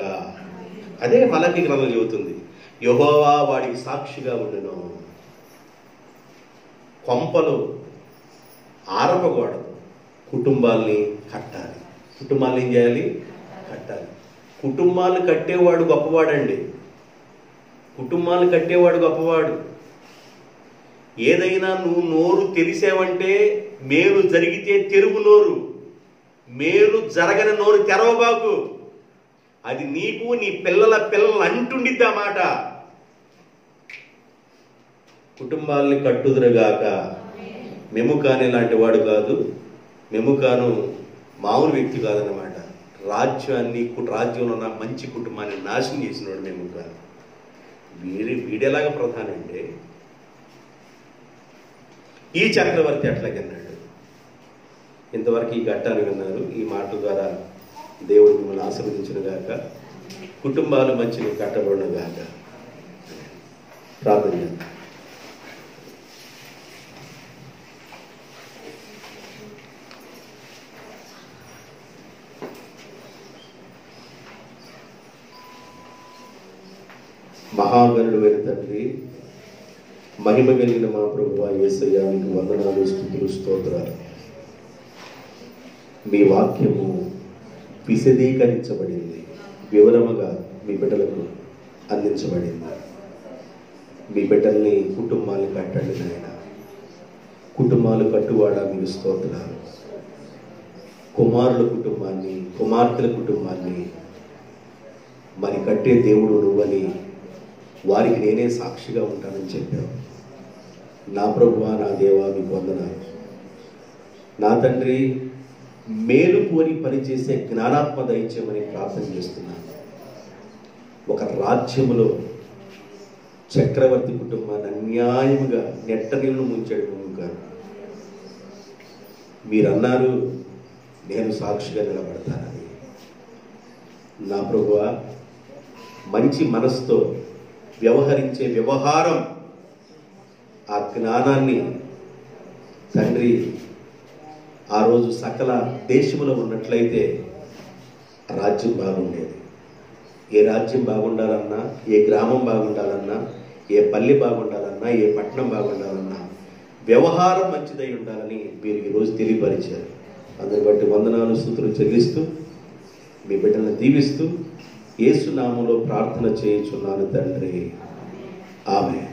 అదే మలకీ గ్రంథం చెబుతుంది, యెహోవా వాడికి సాక్షిగా ఉండును. కొంపలు ఆరపకూడదు, కుటుంబాల్ని కట్టాలి. కుటుంబాలను ఏం చేయాలి? కట్టాలి. కుటుంబాలు కట్టేవాడు గొప్పవాడండి. కుటుంబాలు కట్టేవాడు గొప్పవాడు. ఏదైనా నువ్వు నోరు తెరిసావంటే మేలు జరిగితే తెరువు నోరు, మేలు జరగని నోరు తెరవబాకు. అది నీకు నీ పిల్లల అంటుండిద్దా మాట. కుటుంబాల్ని కట్టుదురుగాక. మెముకాని లాంటి వాడు కాదు. మెముకాను మామూలు వ్యక్తి కాదన్నమాట. రాజ్యంలో ఉన్న మంచి కుటుంబాన్ని నాశనం చేసినవాడు మెముకాను. వీడెలాగా ప్రధాని అంటే ఈ చక్రవర్తి అట్లాగన్నాడు. ఇంతవరకు ఈ ఘట్టాన్ని విన్నారు. ఈ మాటల ద్వారా దేవుడు మిమ్మల్ని ఆశీర్వదించును గాక. కుటుంబాలు మంచిగా కట్టబడును గాక. ప్రార్థన చేద్దాం. మహాగణుడు అయిన తండ్రి, మహిమ కలిగిన మా ప్రభువా యేసయ్య, మీకు వందనాలు, స్తుతులు, స్తోత్రాలు. మీ వాక్యము విశదీకరించబడింది, వివరముగా మీ బిడ్డలకు అందించబడింది. మీ బిడ్డల్ని, కుటుంబాలు కట్టండి నాయన. కుటుంబాలు కట్టువాడా మీకు స్తోత్రాలు. కుమారుల కుటుంబాన్ని, కుమార్తెల కుటుంబాన్ని మరి కట్టే దేవుడు నువ్వని వారికి నేనే సాక్షిగా ఉంటానని చెప్పావు. నా ప్రభువా, నా దేవా, మీకు వందనాలు. నా తండ్రి, మేలు కోరి పనిచేసే జ్ఞానాత్మ దయచేయమని ప్రార్థన చేస్తున్నాను. ఒక రాజ్యములో చక్రవర్తి కుటుంబాన్ని అన్యాయముగా నెట్ట నీళ్లు ముంచాడు గారు. మీరన్నారు నేను సాక్షిగా నిలబడతానని. నా ప్రభువా, మంచి మనసుతో వ్యవహరించే వ్యవహారం, ఆ జ్ఞానాన్ని తండ్రి ఆ రోజు సకల దేశంలో ఉన్నట్లయితే రాజ్యం బాగుండేది. ఏ రాజ్యం బాగుండాలన్నా, ఏ గ్రామం బాగుండాలన్నా, ఏ పల్లె బాగుండాలన్నా, ఏ పట్టణం బాగుండాలన్నా వ్యవహారం మంచిదై ఉండాలని మీరు ఈరోజు తెలియపరిచారు. అందుని బట్టి వందనాలు, స్తుతులు చెల్లిస్తూ మీ బిడ్డలను దీవిస్తూ యేసు నామములో ప్రార్థన చేయుచున్నాను తండ్రి. ఆమేన్.